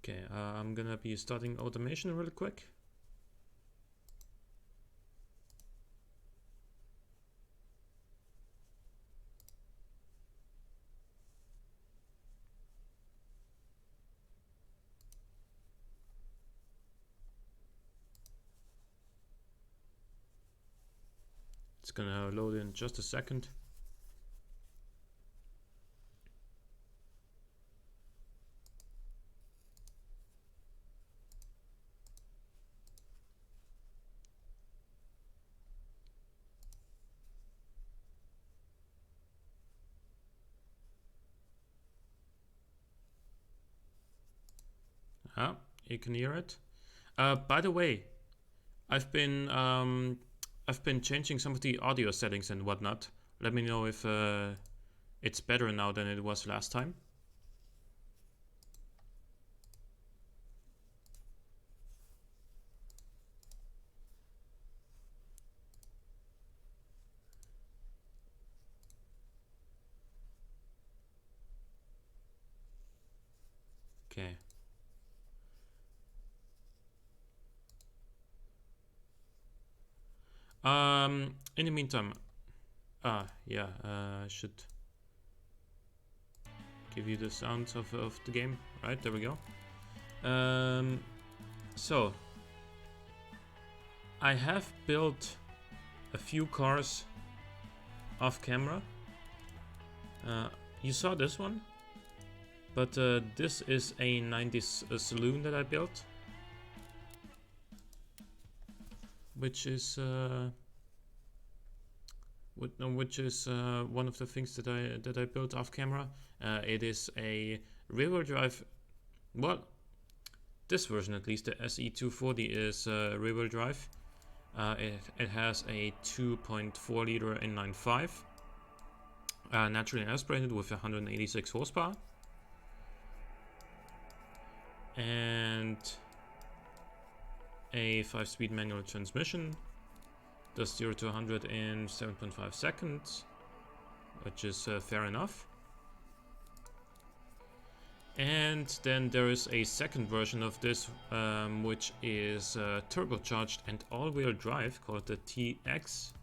Okay, I'm gonna be starting automation real quick. It's gonna load in just a second. Ah, you can hear it. By the way, I've been changing some of the audio settings and whatnot. Let me know if it's better now than it was last time. Okay. In the meantime, yeah, I should give you the sounds of the game. Right, there we go. So I have built a few cars off camera. You saw this one, but this is a 90s saloon that I built, which is one of the things that I built off camera. It is a rear-wheel drive. Well, this version at least, the SE240 is rear-wheel drive. It has a 2.4 liter inline-5, naturally aspirated with 186 horsepower, and a 5-speed manual transmission. Does 0 to 100 in 7.5 seconds, which is fair enough. And then there is a second version of this, which is turbocharged and all-wheel drive, called the TX.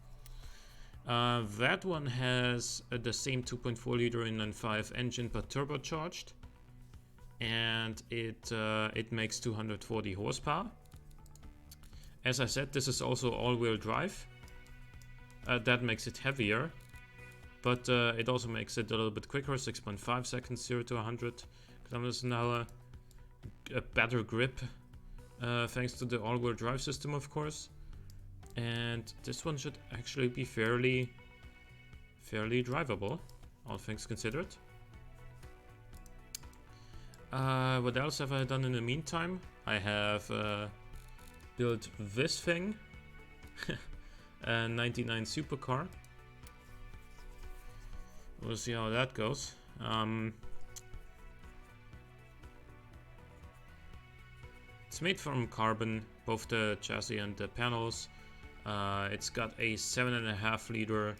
That one has the same 2.4 liter inline-5 engine, but turbocharged, and it makes 240 horsepower. As I said, this is also all-wheel drive. That makes it heavier, but it also makes it a little bit quicker, 6.5 seconds, 0 to 100 kilometers an hour. A better grip, thanks to the all-wheel drive system, of course. And this one should actually be fairly drivable, all things considered. What else have I done in the meantime? I have built this thing, a 99 supercar. We'll see how that goes. It's made from carbon, both the chassis and the panels. It's got a 7.5 liter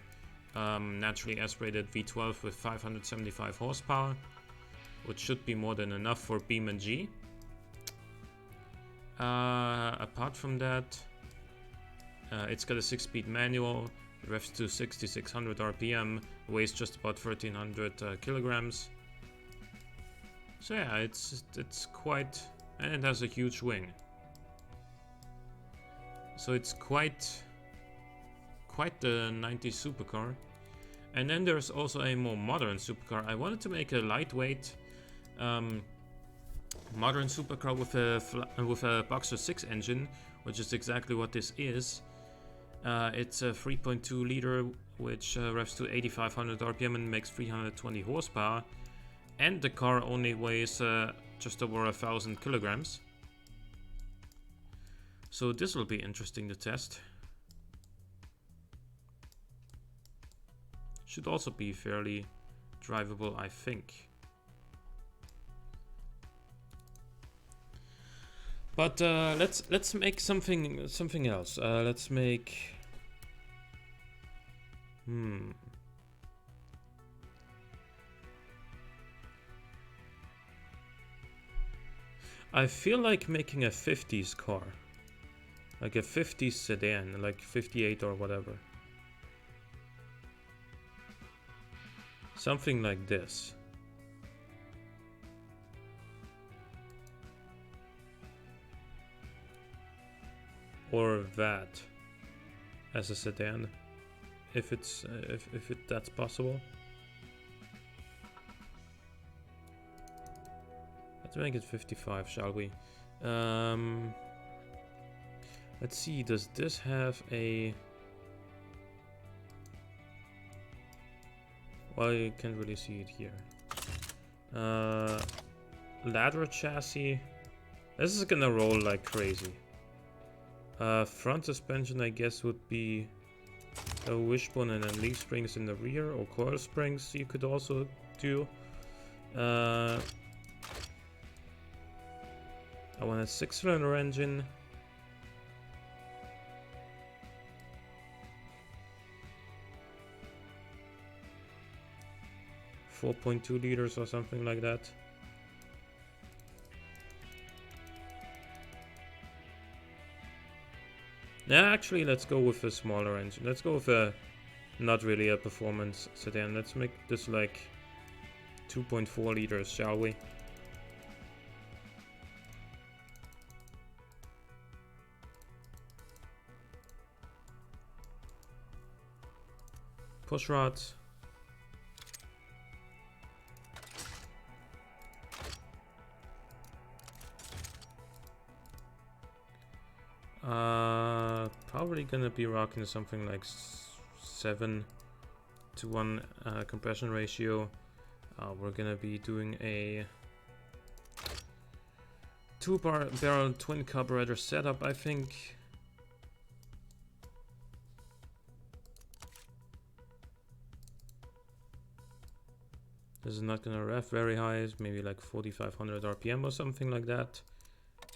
naturally aspirated V12 with 575 horsepower, which should be more than enough for BeamNG. Apart from that, it's got a 6-speed manual, revs to 6600 RPM, weighs just about 1300 kilograms. So yeah, it's quite, and it has a huge wing. So it's quite the 90s supercar. And then there's also a more modern supercar. I wanted to make a lightweight modern supercar with a Boxer 6 engine, which is exactly what this is. It's a 3.2 liter, which revs to 8500 RPM and makes 320 horsepower. And the car only weighs just over 1000 kilograms. So this will be interesting to test. Should also be fairly drivable, I think. But let's make something else. Let's make I feel like making a 50s car. Like a 50s sedan, like 58 or whatever. Something like this. Or that as a sedan, if it's that's possible. Let's make it 55, shall we? Let's see, does this have a... Well, you can't really see it here. Ladder chassis. This is gonna roll like crazy. Front suspension, I guess, would be a wishbone and then leaf springs in the rear, or coil springs you could also do. I want a 6-cylinder engine. .2 liters or something like that. Yeah, actually, let's go with a smaller engine. Let's go with a not really a performance sedan. Let's make this like 2.4 liters, shall we? Push rods. Probably gonna be rocking something like 7:1 compression ratio. We're gonna be doing a 2-barrel twin carburetor setup, I think. This is not gonna rev very high, maybe like 4,500 RPM or something like that.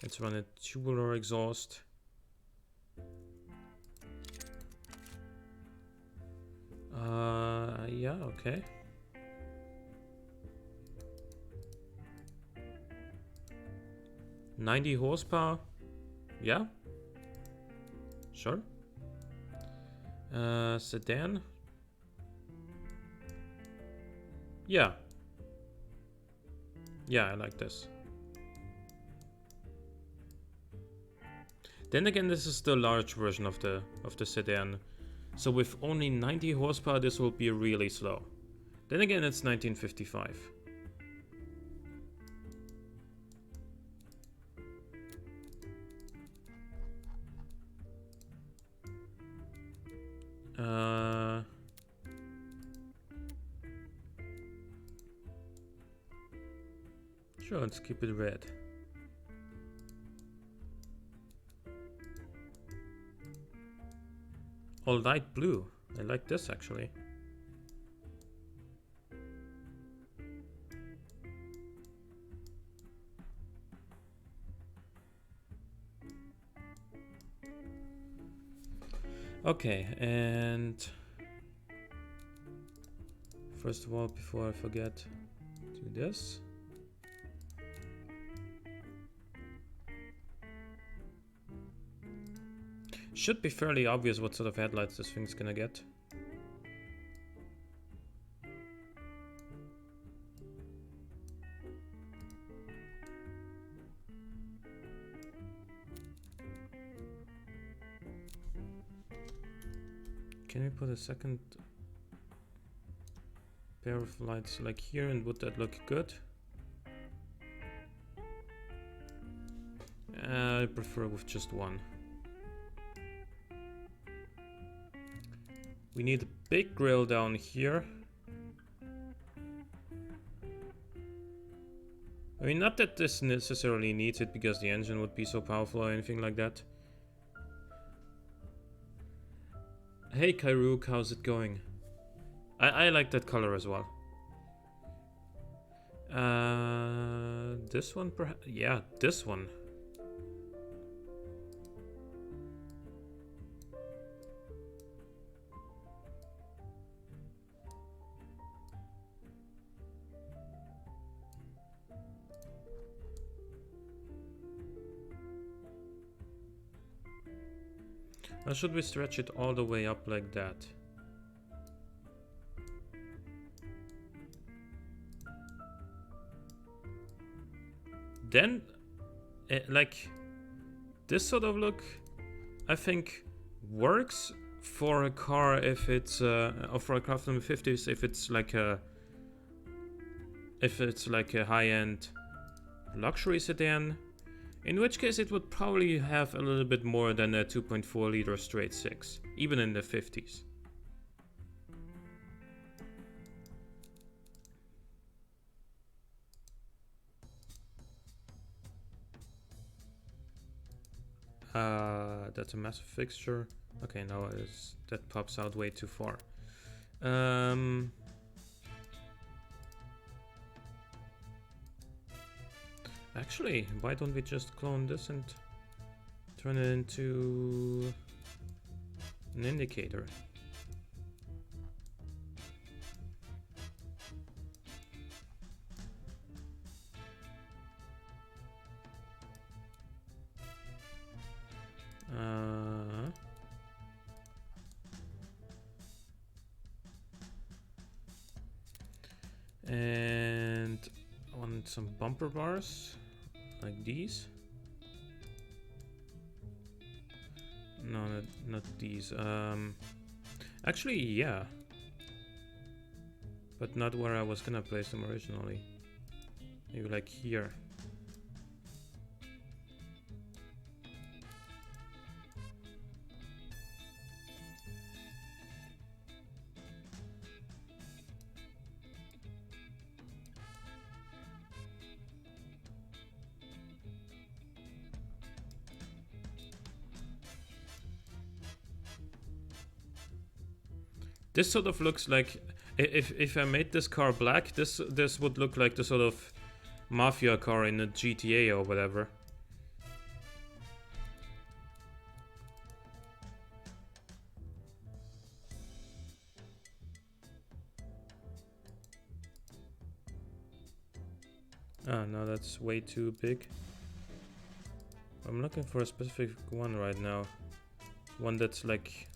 Let's run a tubular exhaust. Yeah, okay. $90 horsepower. Yeah. Sure. Sedan. Yeah. Yeah, I like this. Then again, this is the large version of the sedan. So with only 90 horsepower, this will be really slow. Then again, it's 1955. Sure, let's keep it red. Oh, light blue. I like this actually. Okay, and first of all, before I forget, do this. Should be fairly obvious what sort of headlights this thing's gonna get. Can we put a second pair of lights like here, and would that look good? I prefer with just one. We need a big grille down here. I mean, not that this necessarily needs it because the engine would be so powerful or anything like that. Hey Kairook, how's it going? I like that color as well. This one perhaps? Yeah, this one. Or should we stretch it all the way up like that? Then, like, this sort of look, I think, works for a car if it's, or for a car from the 50s if it's like a high-end luxury sedan, in which case it would probably have a little bit more than a 2.4 liter straight six, even in the 50s. That's a massive fixture. Okay, now that pops out way too far. Actually, why don't we just clone this and turn it into an indicator? And I want some bumper bars like these. No, not these. Actually, yeah, but not where I was gonna place them originally. Maybe like here. This sort of looks like, if I made this car black, this would look like the sort of mafia car in a GTA or whatever. Ah, no, that's way too big. I'm looking for a specific one right now. One that's like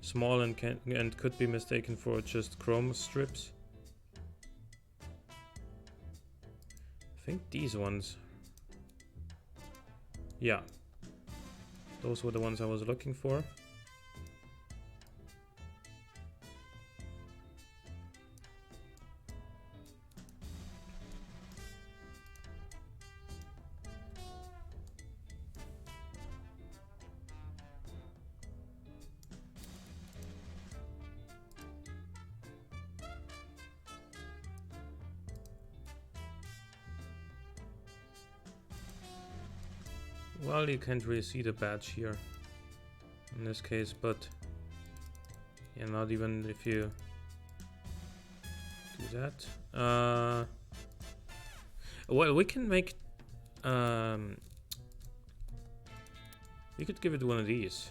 small and could be mistaken for just chrome strips. I think these ones. Yeah. Those were the ones I was looking for. Well, you can't really see the badge here in this case, but yeah, not even if you do that. Well, we can make we could give it one of these.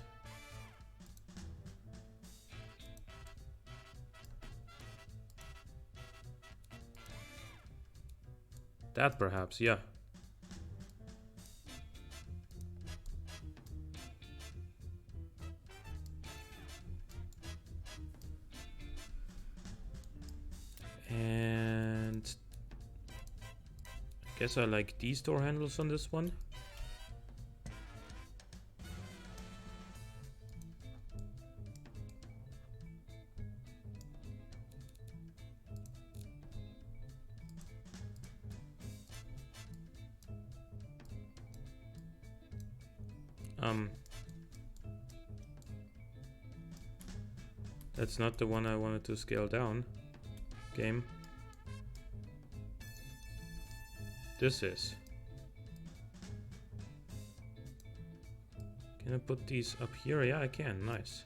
That perhaps, yeah. And I guess I like these door handles on this one. That's not the one I wanted to scale down. Game. This is. Can I put these up here? Yeah, I can. Nice.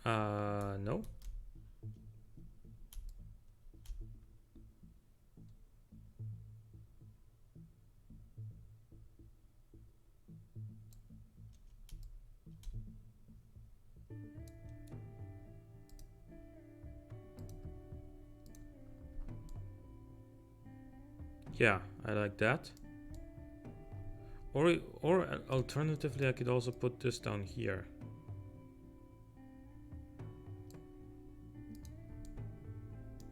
No. Yeah, I like that. Or alternatively, I could also put this down here.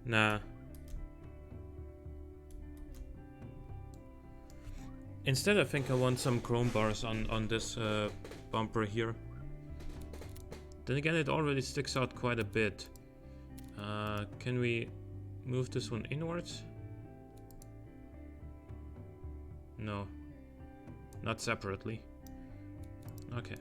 Nah. Instead, I think I want some chrome bars on this bumper here. Then again, it already sticks out quite a bit. Can we move this one inwards? No. Not separately. Okay.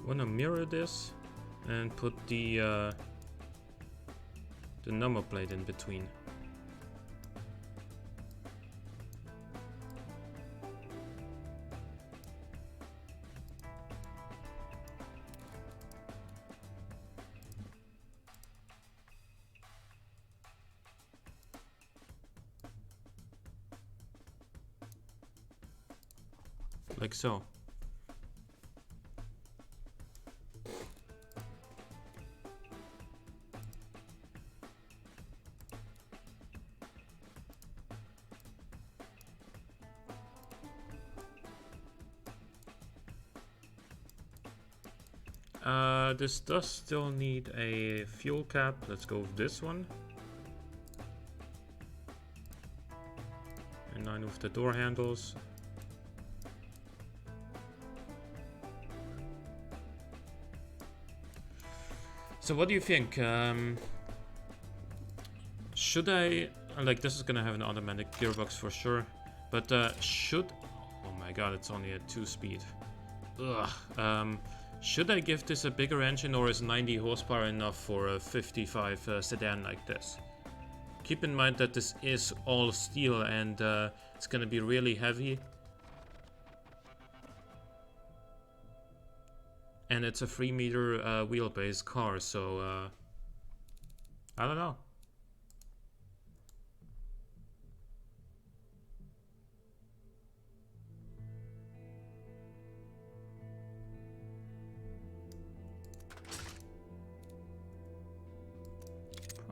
Wanna mirror this and put the number plate in between. Like so. This does still need a fuel cap. Let's go with this one. In line with the door handles. So what do you think? Should I... Like, this is gonna have an automatic gearbox for sure. But should... Oh my god, it's only at 2-speed. Ugh. Should I give this a bigger engine, or is 90 horsepower enough for a 55 sedan like this? Keep in mind that this is all steel and it's gonna be really heavy. And it's a 3-meter wheelbase car, so I don't know.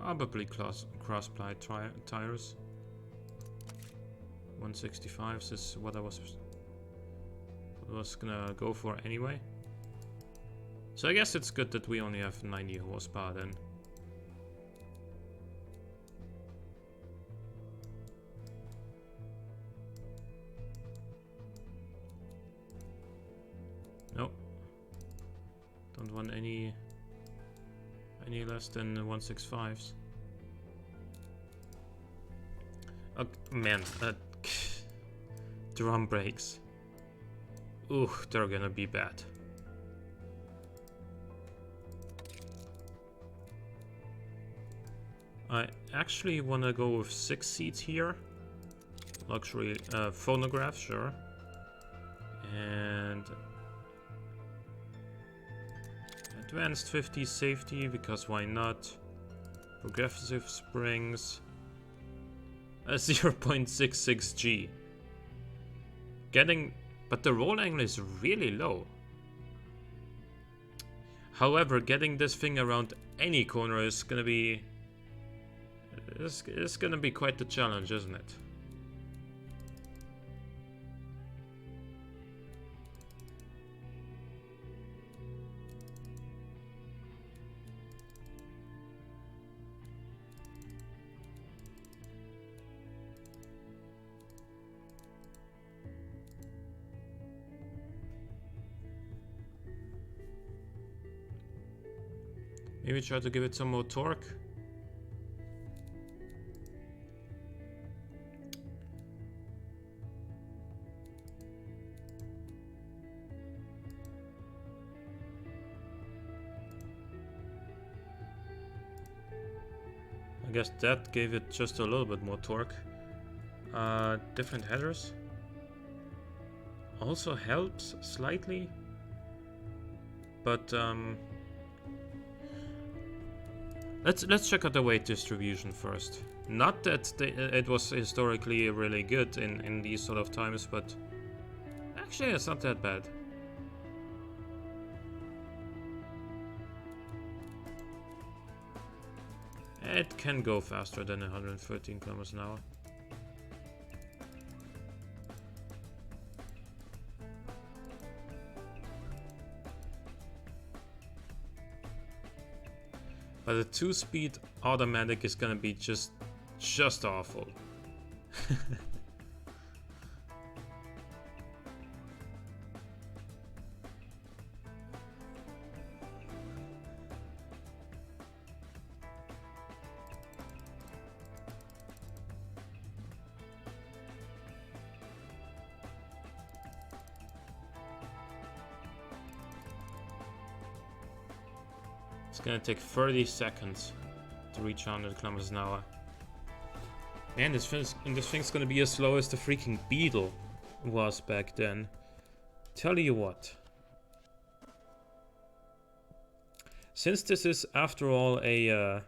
Probably cross-ply tires. 165s is what I was gonna go for anyway. So I guess it's good that we only have 90 horsepower then. Nope. Don't want any less than 165s. Oh, man, drum brakes. Ooh, they're gonna be bad. I actually wanna go with 6 seats here. Luxury phonograph, sure. And advanced 50 safety, because why not? Progressive springs. A 0.66G. But the roll angle is really low. However, getting this thing around any corner is gonna be... It's gonna be quite the challenge, isn't it? Maybe try to give it some more torque. I guess that gave it just a little bit more torque. Different headers also helps slightly, but let's check out the weight distribution first. Not that it was historically really good in these sort of times, but actually it's not that bad. It can go faster than 113 kilometers an hour. But the 2-speed automatic is gonna be just awful. It's gonna take 30 seconds to reach 100 kilometers an hour. Man, this thing's gonna be as slow as the freaking Beetle was back then. Tell you what. Since this is, after all, a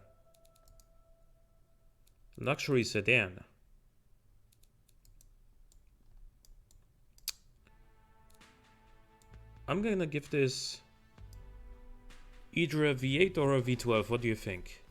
luxury sedan, I'm gonna give this either a V8 or a V12. What do you think?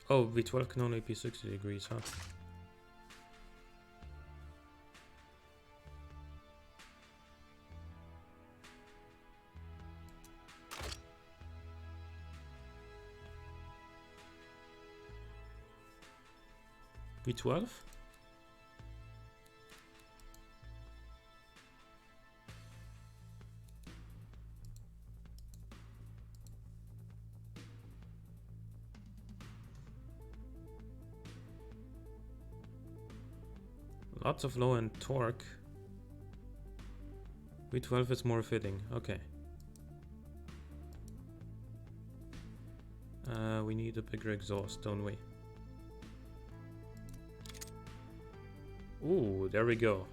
Oh, V12 can only be 60 degrees, huh? V12? Lots of low-end torque. V12 is more fitting. Okay. We need a bigger exhaust, don't we? Ooh, there we go.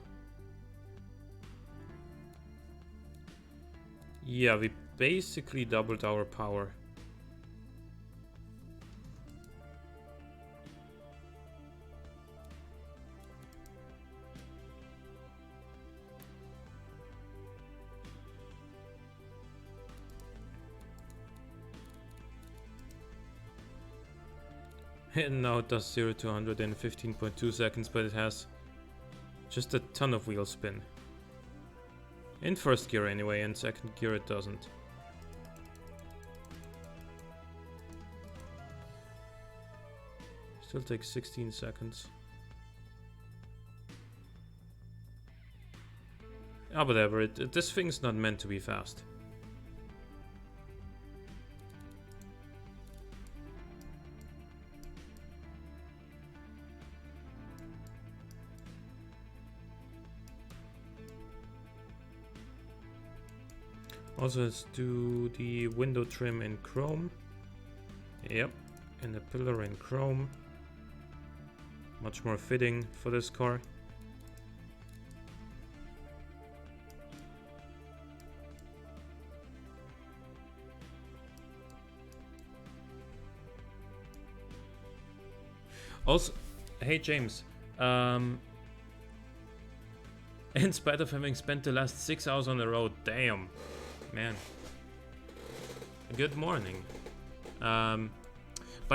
Yeah, we basically doubled our power. And now it does 0 to 100 in 15.2 seconds, but it has just a ton of wheel spin. In first gear anyway, in second gear it doesn't. Still takes 16 seconds. Ah, whatever, this thing's not meant to be fast. Also, let's do the window trim in chrome. Yep, and the pillar in chrome. Much more fitting for this car. Also, hey James, in spite of having spent the last 6 hours on the road, damn. Man, good morning. By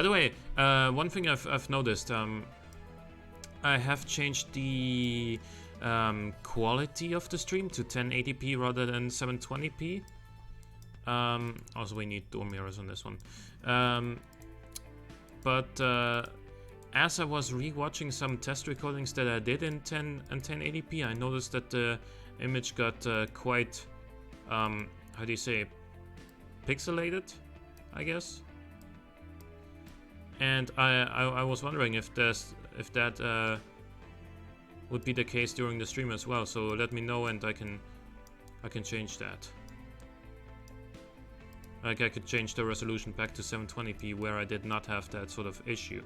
the way, one thing I've noticed, I have changed the quality of the stream to 1080p rather than 720p. Also, we need door mirrors on this one. But as I was rewatching some test recordings that I did in 1080p, I noticed that the image got quite how do you say, pixelated, I guess. And I was wondering if if that would be the case during the stream as well. So let me know, and I can change that. Like, I could change the resolution back to 720p where I did not have that sort of issue.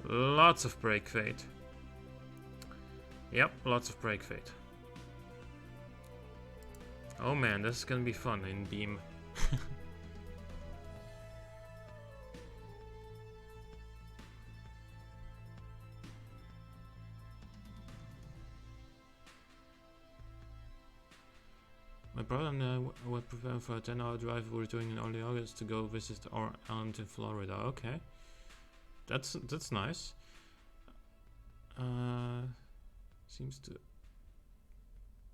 Lots of brake fade. Yep, lots of brake fade. Oh man, this is gonna be fun in Beam. My brother and I were preparing for a 10-hour drive we're doing in early August to go visit our aunt in Florida. Okay. That's nice. Seems to,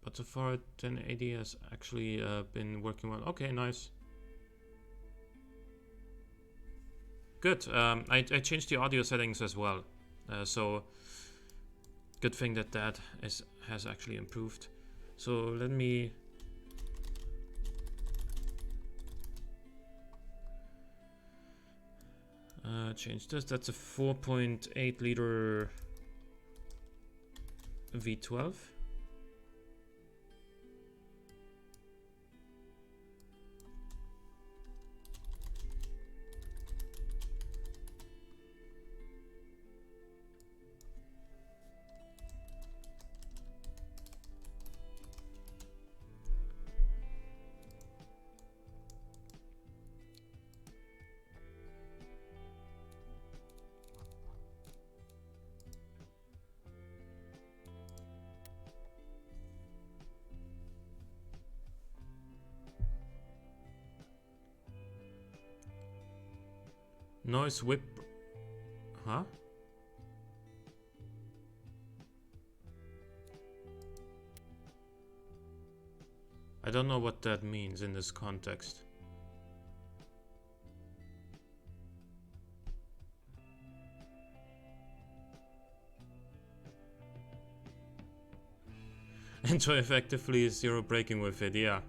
but so far 1080 has actually been working well. Okay, nice. Good. I changed the audio settings as well, so good thing that has actually improved. So let me. Change this. That's a 4.8 liter V12. Noise whip. Huh? I don't know what that means in this context. Enjoy effectively zero braking with it, yeah.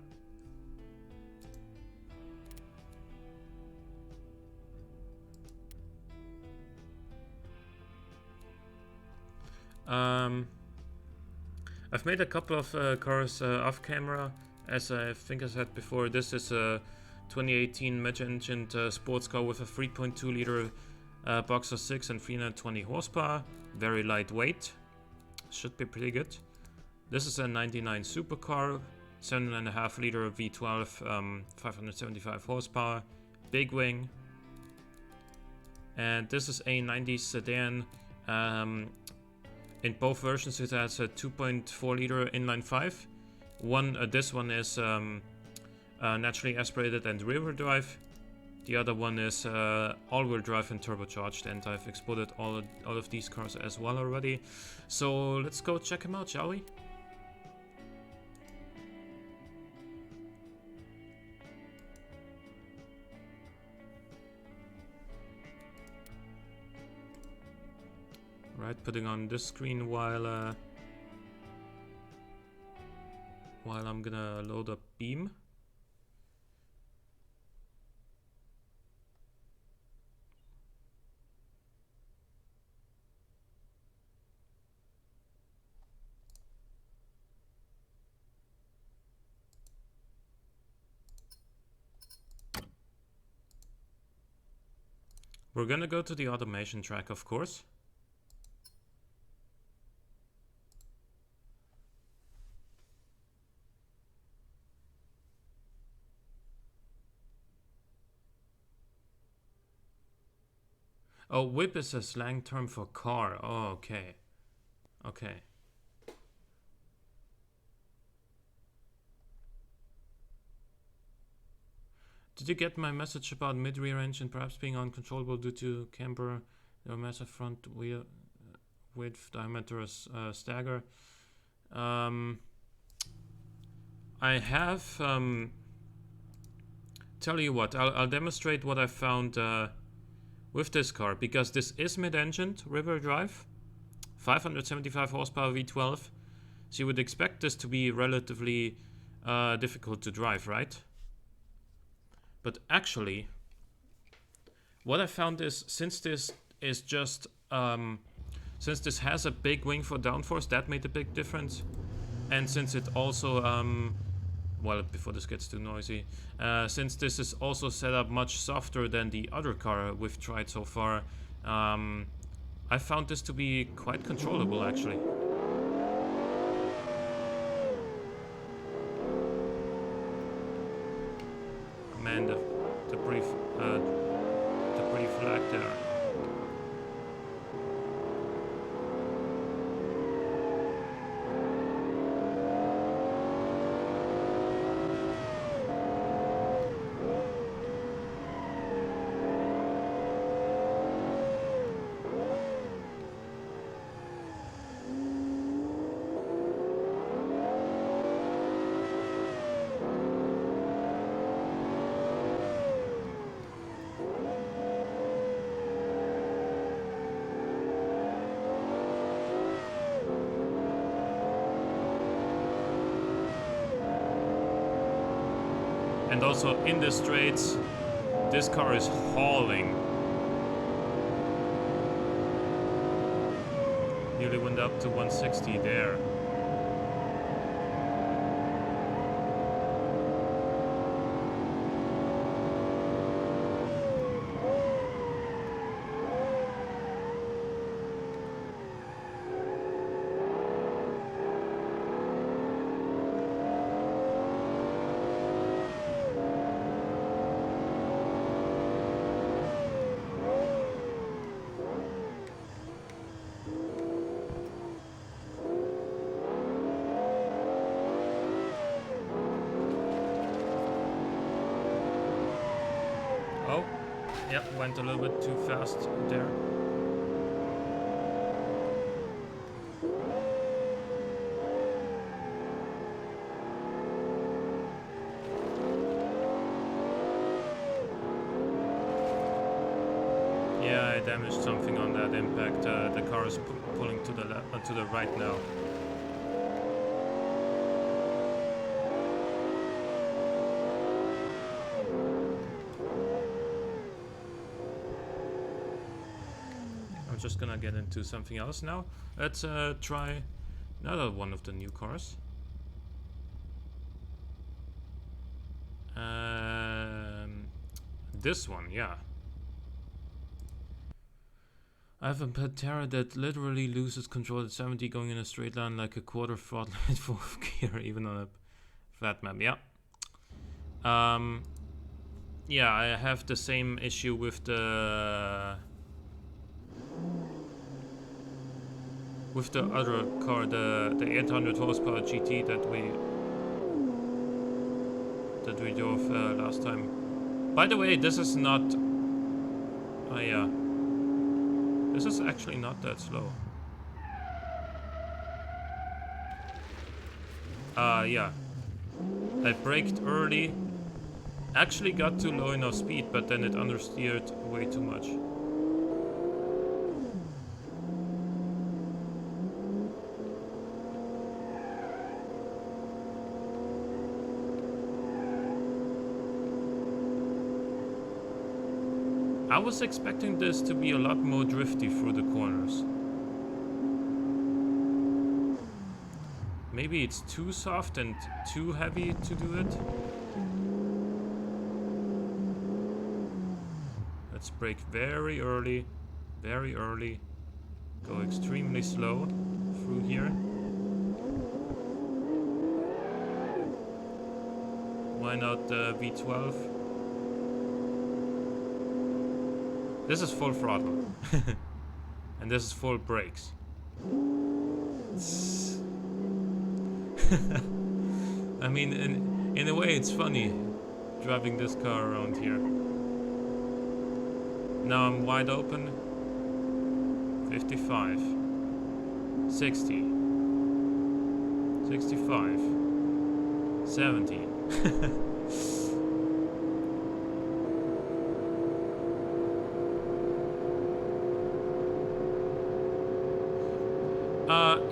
I've made a couple of cars off camera. As I think I said before, this is a 2018 mid-engined sports car with a 3.2 liter Boxer 6 and 320 horsepower. Very lightweight. Should be pretty good. This is a 99 supercar, 7.5 liter V12, 575 horsepower, big wing. And this is a 90s sedan. In both versions it has a 2.4 liter inline 5. This one is naturally aspirated and rear-wheel drive. The other one is all-wheel drive and turbocharged, and I've exported all of these cars as well already. So let's go check them out, shall we? Right, putting on this screen while I'm gonna load up Beam. We're gonna go to the automation track, of course. Oh, whip is a slang term for car. Oh, okay. Okay. Did you get my message about mid-rear engine perhaps being uncontrollable due to camber or massive front wheel width diameter stagger? I have tell you what, I'll demonstrate what I found with this car, because this is mid-engined rear-wheel drive, 575 horsepower V12, so you would expect this to be relatively difficult to drive, right? But actually, what I found is, since this is just since this has a big wing for downforce, that made a big difference, and since it also well, before this gets too noisy, since this is also set up much softer than the other car we've tried so far, I found this to be quite controllable, actually. Man, the brief flag there. And also in the straights, this car is hauling. Nearly went up to 160 there. Oh, yep, went a little bit too fast there. Yeah, I damaged something on that impact. The car is pulling to the right now. I'm just gonna get into something else now. Let's try another one of the new cars. This one, yeah. I have a Pantera that literally loses control at 70, going in a straight line like a quarter throttle in fourth gear, even on a flat map. Yeah. Yeah, I have the same issue with the other car, the 800 horsepower GT that we drove last time. By the way, this is not. Oh yeah. This is actually not that slow. Yeah. I braked early. Actually got too low enough speed, but then it understeered way too much. I was expecting this to be a lot more drifty through the corners. Maybe it's too soft and too heavy to do it. Let's brake very early, go extremely slow through here. Why not V12? This is full throttle. And this is full brakes. I mean, in a way it's funny driving this car around here. Now I'm wide open. 55. 60. 65. 70.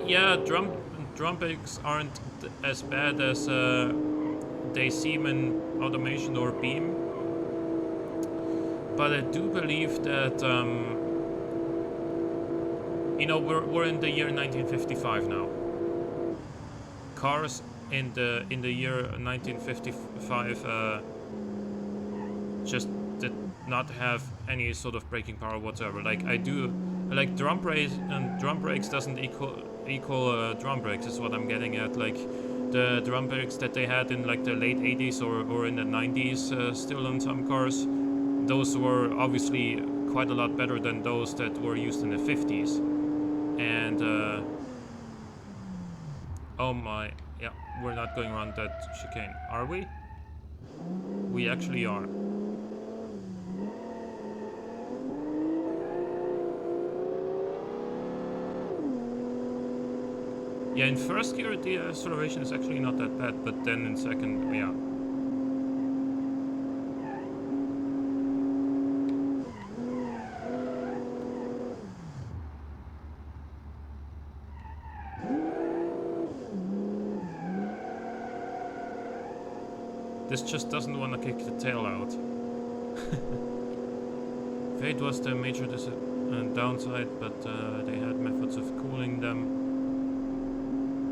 Yeah, drum brakes aren't as bad as they seem in Automation or Beam, but I do believe that you know, we're in the year 1955 now. Cars in the year 1955 just did not have any sort of braking power whatsoever. Like drum brakes doesn't equal drum brakes is what I'm getting at. Like the drum brakes that they had in like the late 80s or in the 90s still on some cars, those were obviously quite a lot better than those that were used in the 50s. And oh my, yeah, we're not going around that chicane, are we? We actually are. Yeah, in first gear the acceleration is actually not that bad, but then in second, yeah. This just doesn't want to kick the tail out. Fade was the major downside, but they had methods of cooling them.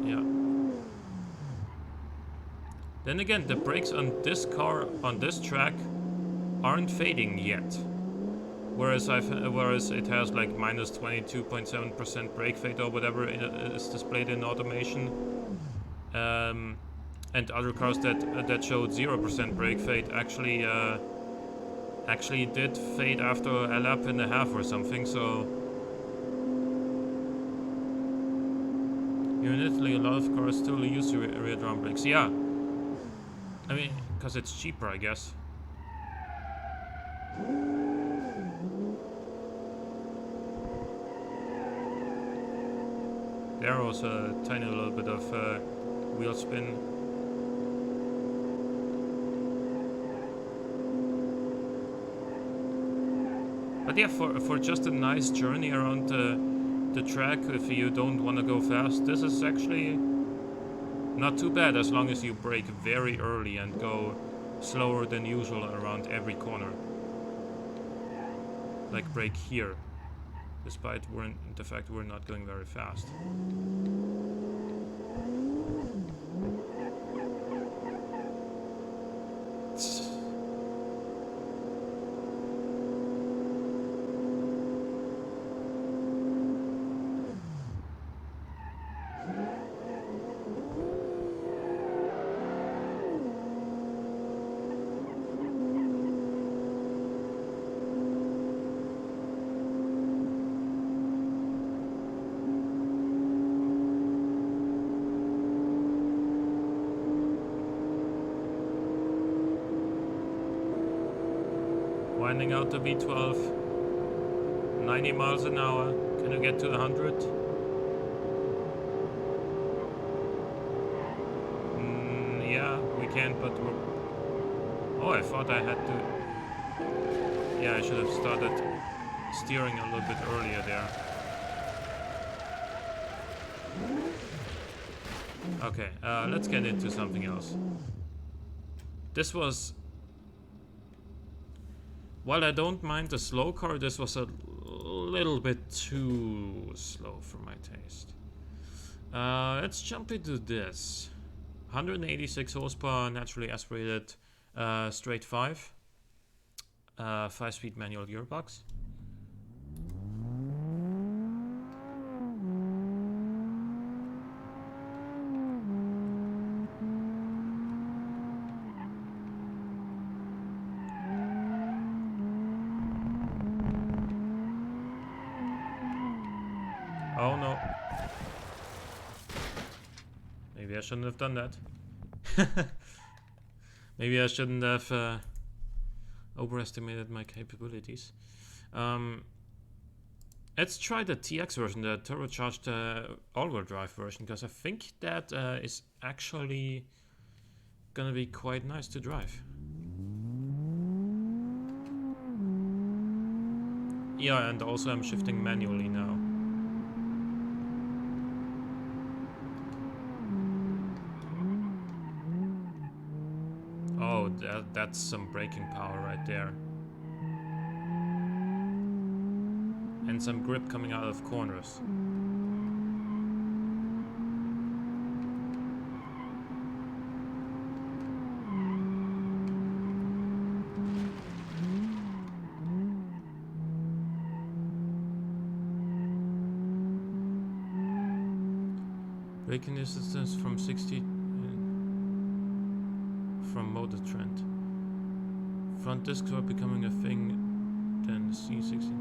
Yeah. Then again, the brakes on this car, on this track, aren't fading yet. Whereas it has like minus 22.7% brake fade or whatever is displayed in Automation. And other cars that showed 0% brake fade actually did fade after a lap and a half or something. So here in Italy, a lot of cars still use rear drum brakes. Yeah, I mean, because it's cheaper, I guess. There was a tiny little bit of wheel spin. But yeah, for just a nice journey around the track, if you don't want to go fast, this is actually not too bad as long as you brake very early and go slower than usual around every corner. Like brake here, despite the fact we're not going very fast. Winding out the V12, 90 miles an hour. Can you get to 100? Yeah, we can, but we're... Oh, I thought I had to... Yeah, I should have started steering a little bit earlier there. Okay, let's get into something else. This was... While I don't mind the slow car, this was a little bit too slow for my taste. Let's jump into this. 186 horsepower, naturally aspirated, straight 5. 5-speed manual gearbox. Oh no. Maybe I shouldn't have done that. Maybe I shouldn't have overestimated my capabilities. Let's try the TX version, the turbocharged all-wheel drive version, because I think that is actually gonna be quite nice to drive. Yeah, and also I'm shifting manually now. Oh, that's some braking power right there. And some grip coming out of corners. Braking assistance from 60 from motor trend. Front discs are becoming a thing than C69.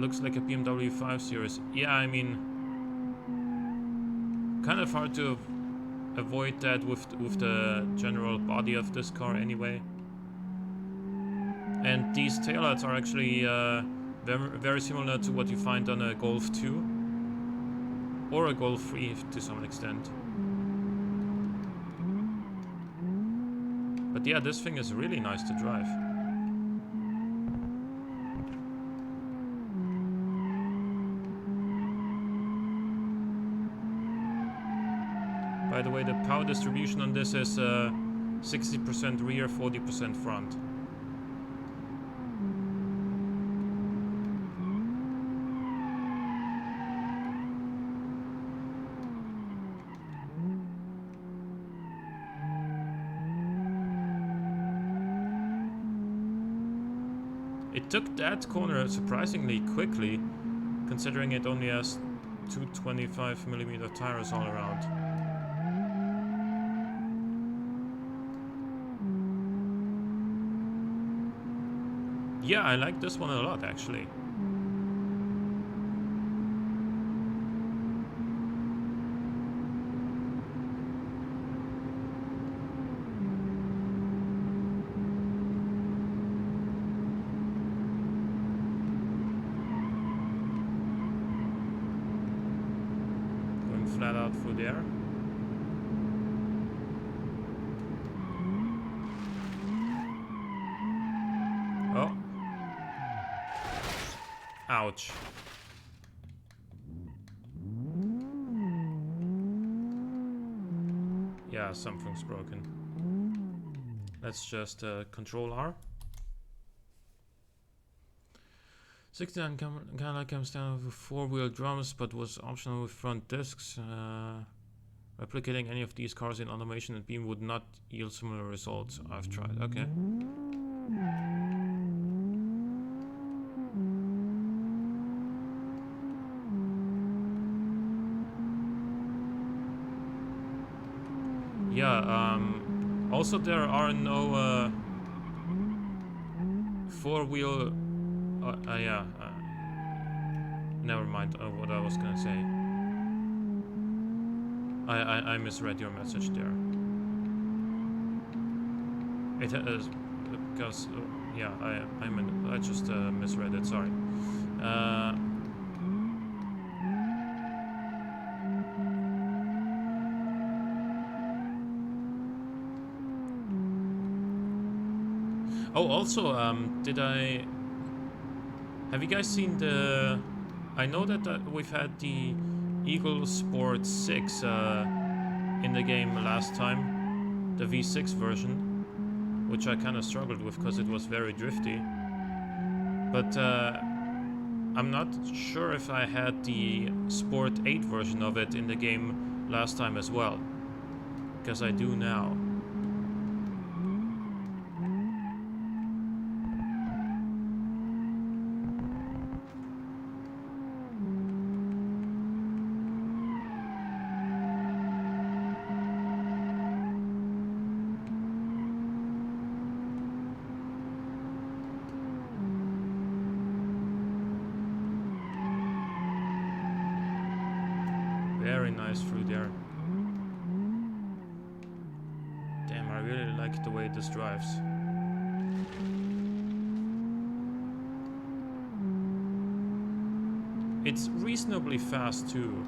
Looks like a BMW 5 Series. Yeah, I mean, kind of hard to avoid that with the general body of this car anyway. And these taillights are actually very similar to what you find on a Golf 2 or a Golf 3 to some extent. But yeah, this thing is really nice to drive. By the way, the power distribution on this is 60% rear, 40% front. It took that corner surprisingly quickly, considering it only has two 25mm tires all around. Yeah, I like this one a lot, actually. Going flat out through there. Oh. Ouch. Yeah, something's broken. Let's just Control R. 69 Cadillac comes down with 4-wheel drums, but was optional with front discs. Replicating any of these cars in Automation and Beam would not yield similar results. I've tried. Okay. Yeah, also there are no 4-wheel... yeah, never mind what I was gonna say. I misread your message there. It is because yeah, I just misread it. Sorry. Oh, also, have you guys seen the? I know that we've had the Eagle Sport 6 in the game last time, the V6 version, which I kind of struggled with because it was very drifty. But I'm not sure if I had the Sport 8 version of it in the game last time as well, because I do now. Very nice through there. Damn, I really like the way this drives. It's reasonably fast too.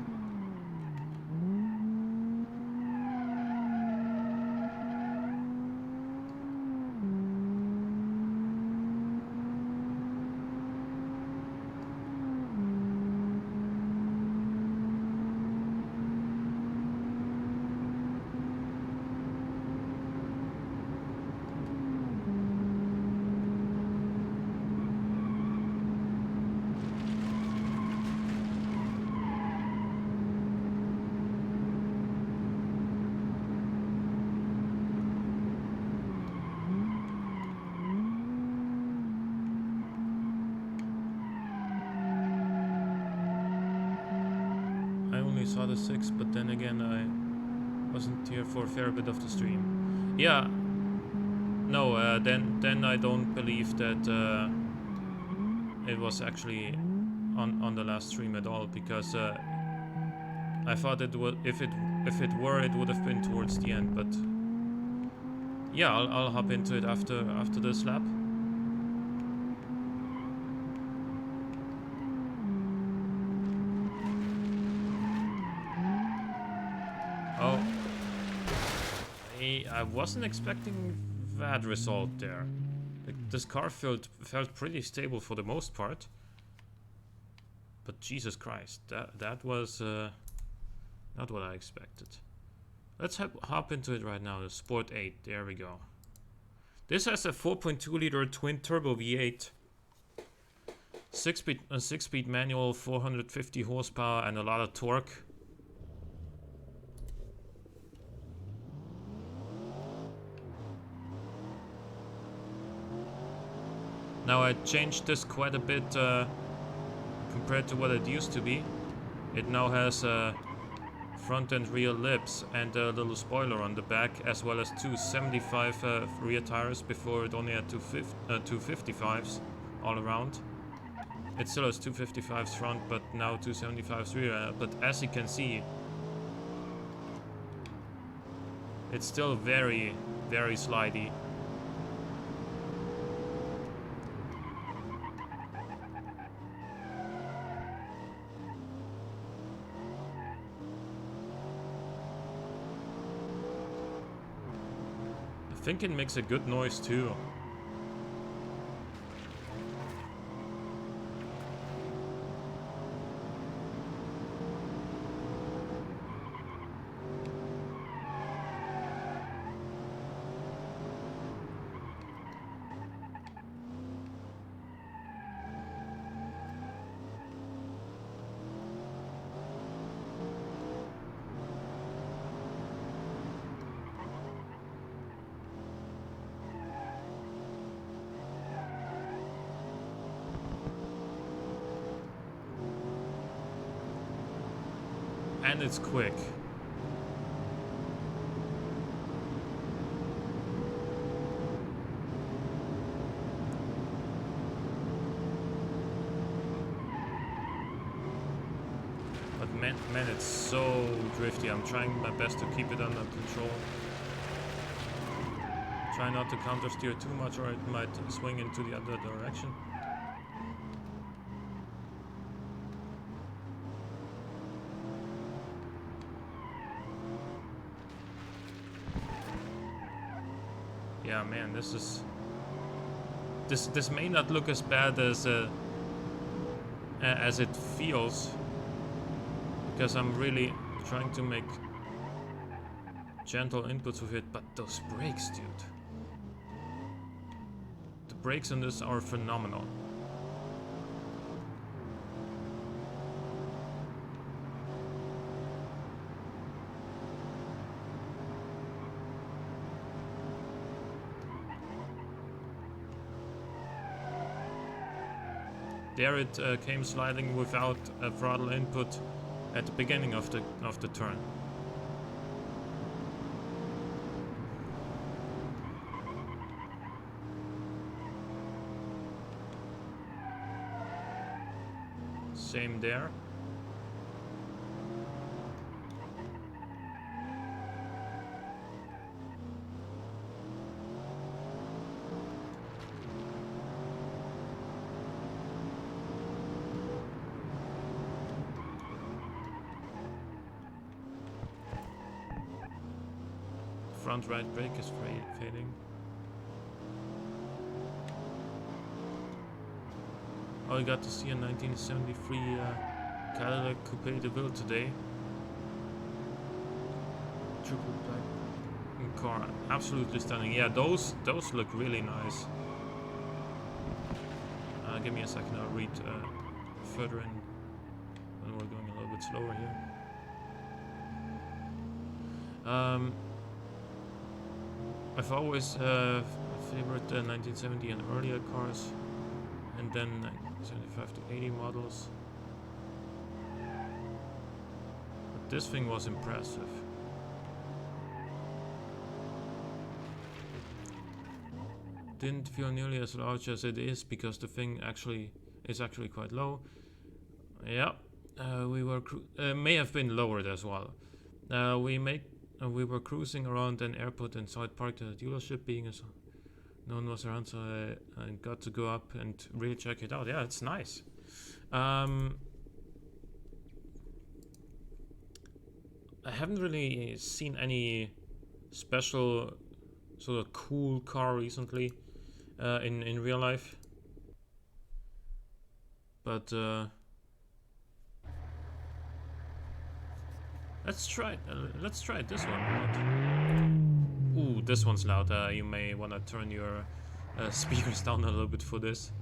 saw the 6, but then again I wasn't here for a fair bit of the stream. Yeah, no, then I don't believe that it was actually on the last stream at all, because I thought it would, if it were, it would have been towards the end. But yeah, I'll hop into it after this lap. Oh, I wasn't expecting that result there. This car felt pretty stable for the most part. But Jesus Christ, that was not what I expected. Let's hop into it right now. The Sport 8, there we go. This has a 4.2 liter twin turbo V8, 6-speed manual, 450 horsepower, and a lot of torque. Now I changed this quite a bit compared to what it used to be. It now has front and rear lips and a little spoiler on the back, as well as two 75 rear tires. Before it only had two 55s all around. It still has two 55s front, but now two 75s rear. But as you can see, it's still very, very slidey. I think it makes a good noise too. And it's quick. But man, it's so drifty. I'm trying my best to keep it under control. Try not to counter steer too much, or it might swing into the other direction. Yeah, man, this is... This may not look as bad as it feels, because I'm really trying to make gentle inputs with it, but those brakes, dude. The brakes on this are phenomenal. There it came sliding without a throttle input at the beginning of the turn. Same there. Front right brake is fading. Oh, I got to see a 1973 Cadillac Coupe de Ville today. Triple black car, absolutely stunning. Yeah, those look really nice. Give me a second, I'll read further in when we're going a little bit slower here. I've always favored 1970 and earlier cars, and then 75 to 80 models. this thing was impressive. Didn't feel nearly as large as it is because the thing is actually quite low. Yeah, we were may have been lowered as well. We were cruising around an airport and saw it parked at a dealership. Being as no one was around, so I got to go up and really check it out. Yeah, it's nice. I haven't really seen any special sort of cool car recently in real life, but let's try it. Let's try this one. Ooh, this one's loud. You may want to turn your speakers down a little bit for this.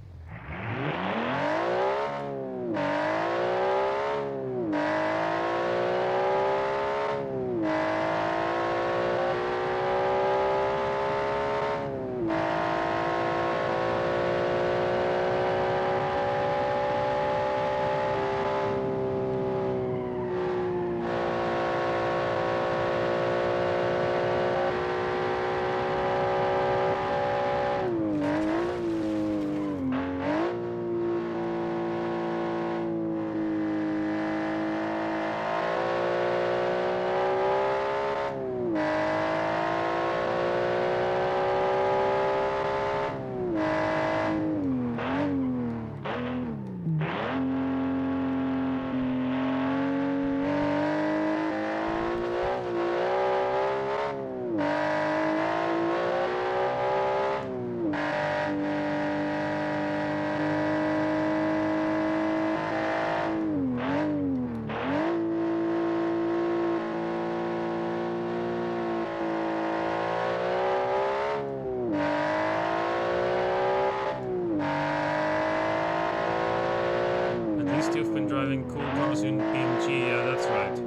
You've been driving cool cars in BeamNG, yeah, that's right.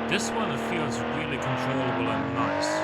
This one feels really controllable and nice.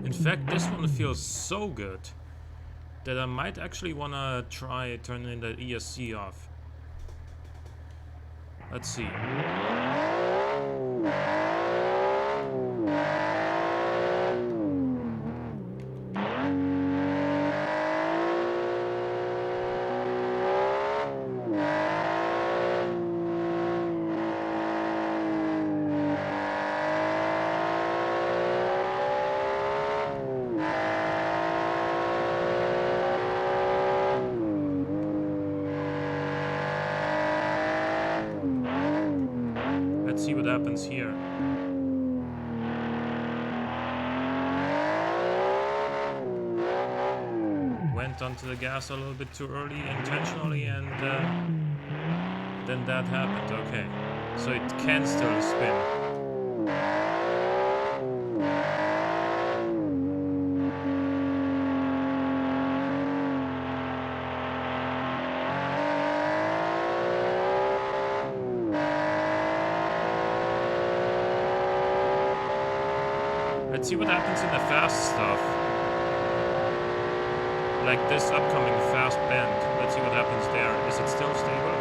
In fact, this one feels so good that I might actually wanna try turning the ESC off. Let's see. Let's see what happens here. Went onto the gas a little bit too early intentionally, and then that happened. Okay, so it can still spin. Let's see what happens in the fast stuff. Like this upcoming fast bend. Let's see what happens there. Is it still stable?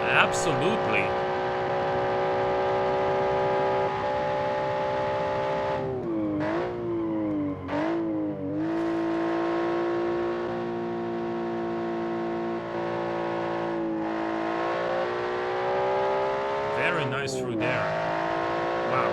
Absolutely. Very nice through there. Wow.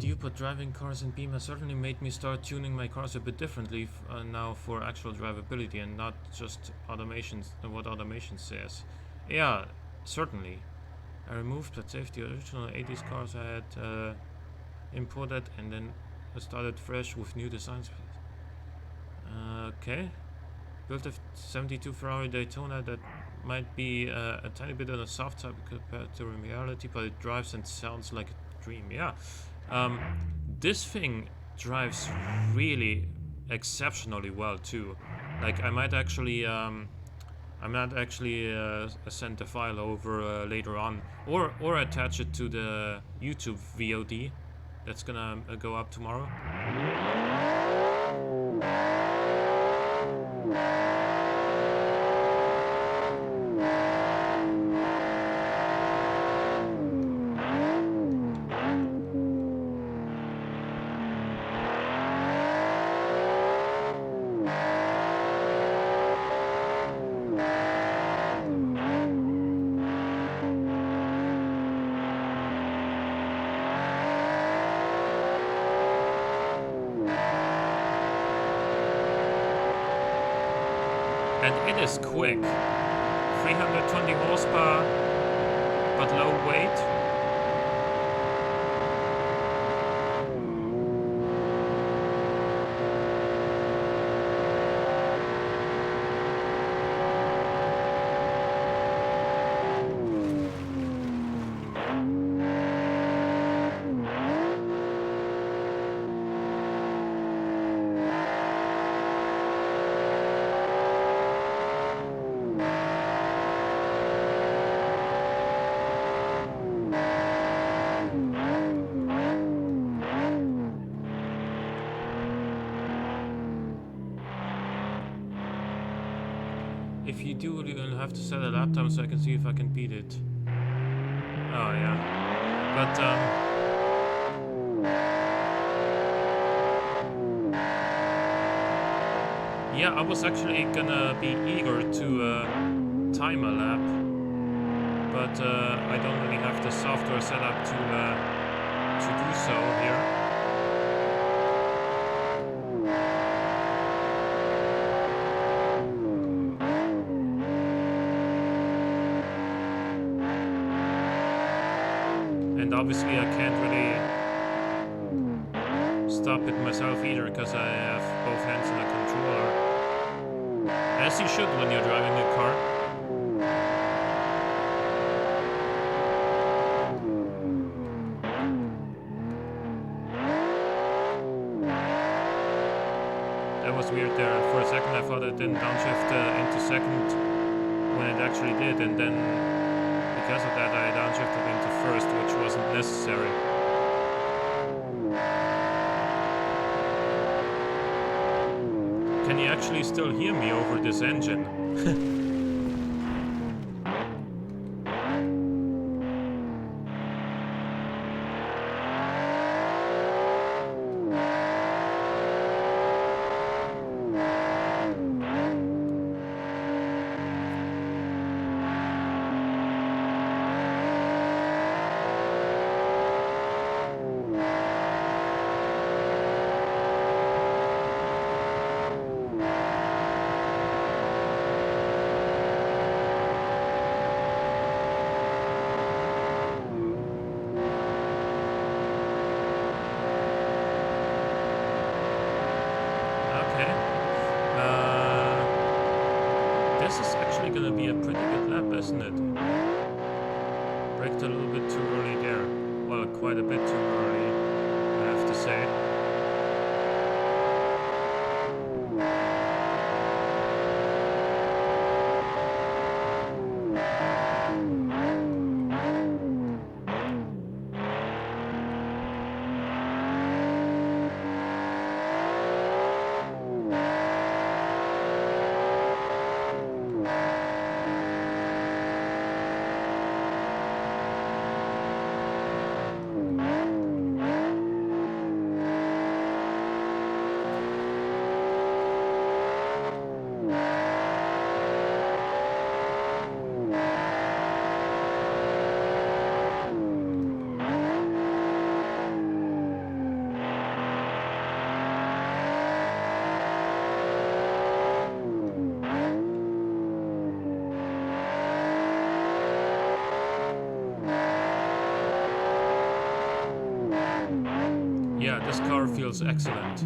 You, but driving cars in Beam has certainly made me start tuning my cars a bit differently now for actual drivability and not just automations, what automation says. Yeah, certainly. I removed, let's save the original 80s cars I had imported, and then I started fresh with new designs. Okay. Built a 72 Ferrari Daytona that might be a tiny bit on the soft side compared to reality, but it drives and sounds like a dream. Yeah. This thing drives really exceptionally well too. Like I might actually send the file over later on, or attach it to the YouTube VOD that's gonna go up tomorrow. And it is quick. 320 horsepower, but low weight. If you do, you'll have to set a lap time so I can see if I can beat it. Oh yeah. But yeah, I was actually gonna be eager to time a lap, but I don't really have the software set up to do so here. And obviously I can't really stop it myself either because I have both hands on the controller. As you should when you're driving a car. That was weird there. For a second I thought it didn't downshift into second when it actually did, and then because of that I downshifted into first, which wasn't necessary. Can you actually still hear me over this engine? This is actually gonna be a pretty good lap, isn't it? Braked a little bit too early there. Well, quite a bit too early, I have to say. Yeah, this car feels excellent.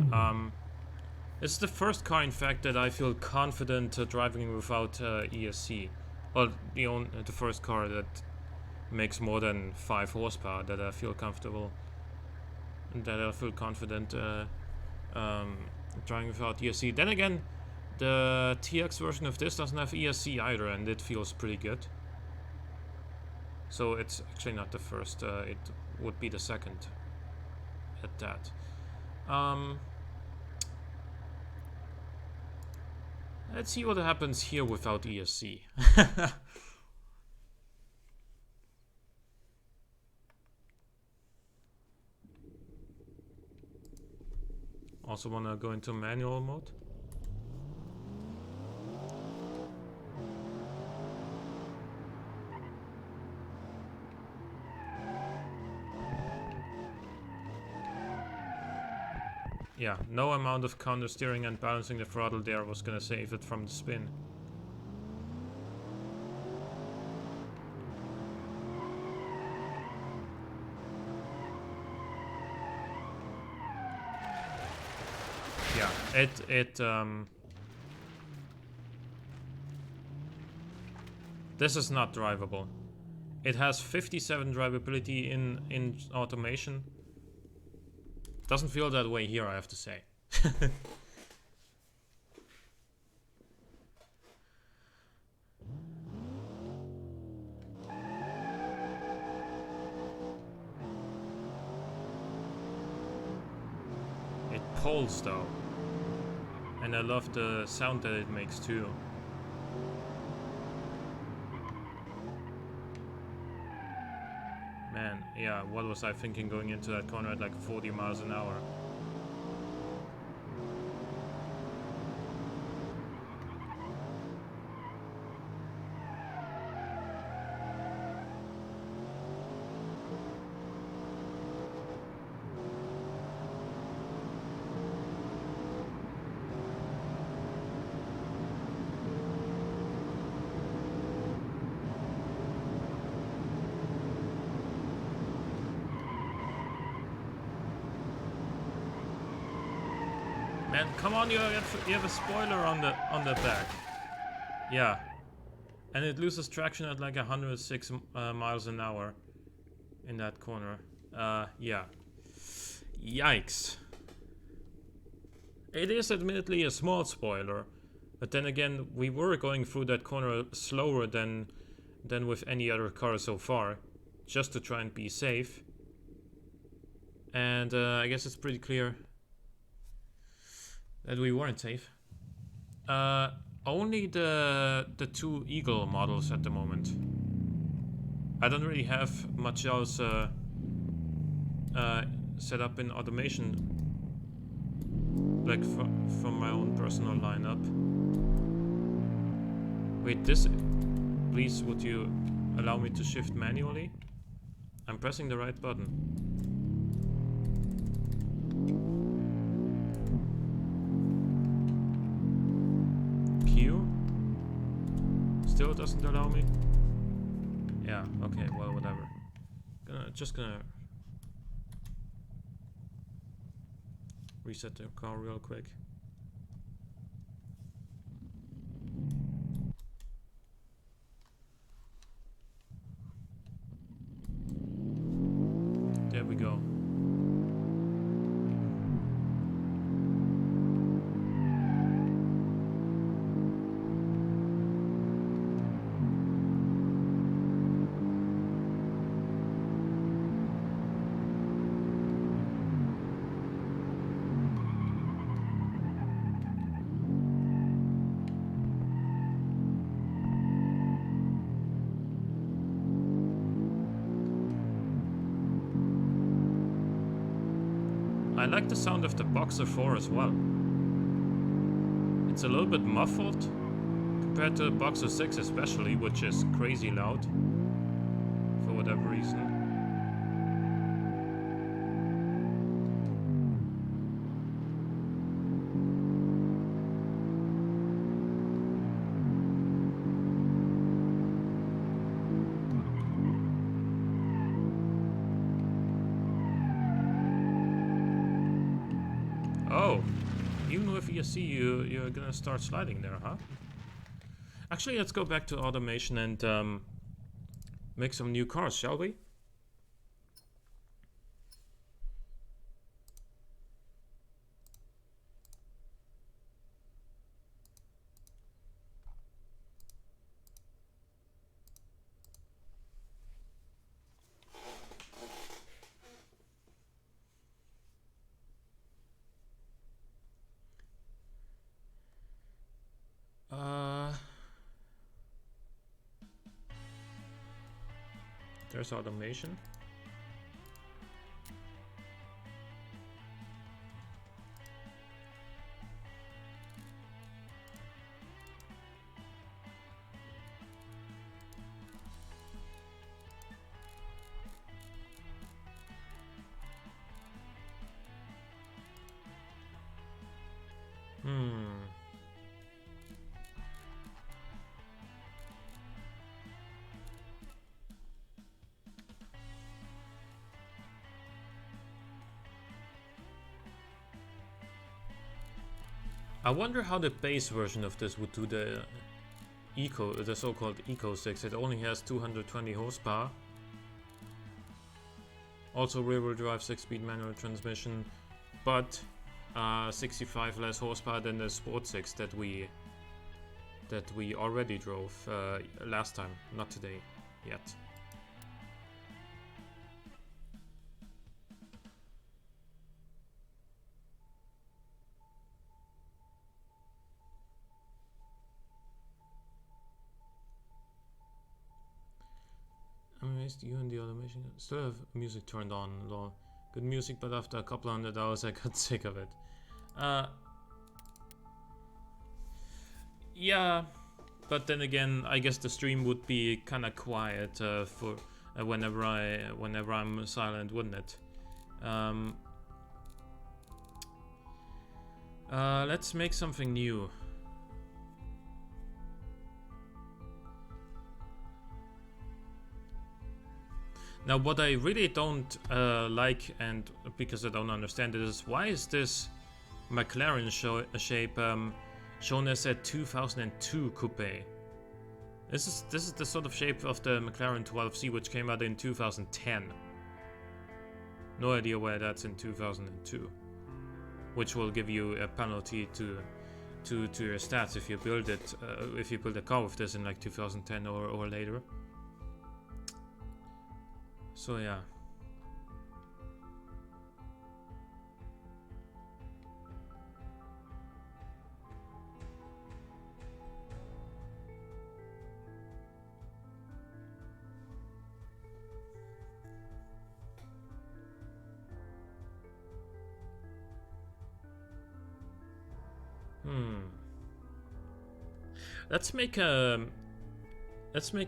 It's the first car, in fact, that I feel confident driving without ESC. Well, the first car that makes more than 5 horsepower that I feel comfortable, that I feel confident driving without ESC. Then again, the TX version of this doesn't have ESC either, and it feels pretty good. So it's actually not the first, it would be the second at that. Let's see what happens here without ESC. Also want to go into manual mode. Yeah, no amount of counter steering and balancing the throttle there was gonna save it from the spin. Yeah, this is not drivable. It has 57 drivability in automation. Doesn't feel that way here, I have to say. It pulls though. And I love the sound that it makes too. yeah, what was I thinking going into that corner at like 40 miles an hour? Man, come on, you have a spoiler on the back. Yeah. And it loses traction at like 106 miles an hour in that corner. Yeah. Yikes. It is admittedly a small spoiler, but then again, we were going through that corner slower than with any other car so far, just to try and be safe. And I guess it's pretty clear that we weren't safe. Only the two Eagle models at the moment. I don't really have much else set up in automation, like from my own personal lineup. Wait, this... Please, would you allow me to shift manually? I'm pressing the right button. Q? Still doesn't allow me? Yeah, okay, well, whatever. Just gonna reset the car real quick. There we go. I like the sound of the Boxer 4 as well. It's a little bit muffled compared to the Boxer 6 especially, which is crazy loud for whatever reason. Oh, even with ESC you're gonna start sliding there, huh? Actually, let's go back to automation and make some new cars, shall we? There's automation. I wonder how the base version of this would do the so-called Eco 6. It only has 220 horsepower. Also rear-wheel drive 6-speed manual transmission, but 65 less horsepower than the Sport 6 that we already drove last time, not today yet. nice. You and the automation still have music turned on. Lol. Good music, but after a couple hundred hours, I got sick of it. Yeah, but then again, I guess the stream would be kind of quiet for whenever I'm silent, wouldn't it? Let's make something new. Now, what I really don't like, and because I don't understand it, is why is this McLaren shape shown as a 2002 coupe? This is the sort of shape of the McLaren 12C, which came out in 2010. No idea why that's in 2002, which will give you a penalty to your stats if you build it if you build a car with this in like 2010 or later. So yeah. Let's make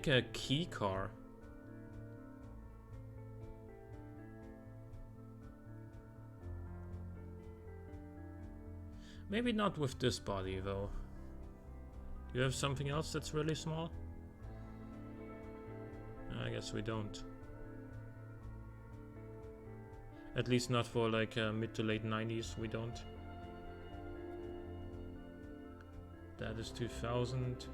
a key car. Maybe not with this body though. Do you have something else that's really small? I guess we don't. At least not for like mid to late 90s, we don't. That is 2000.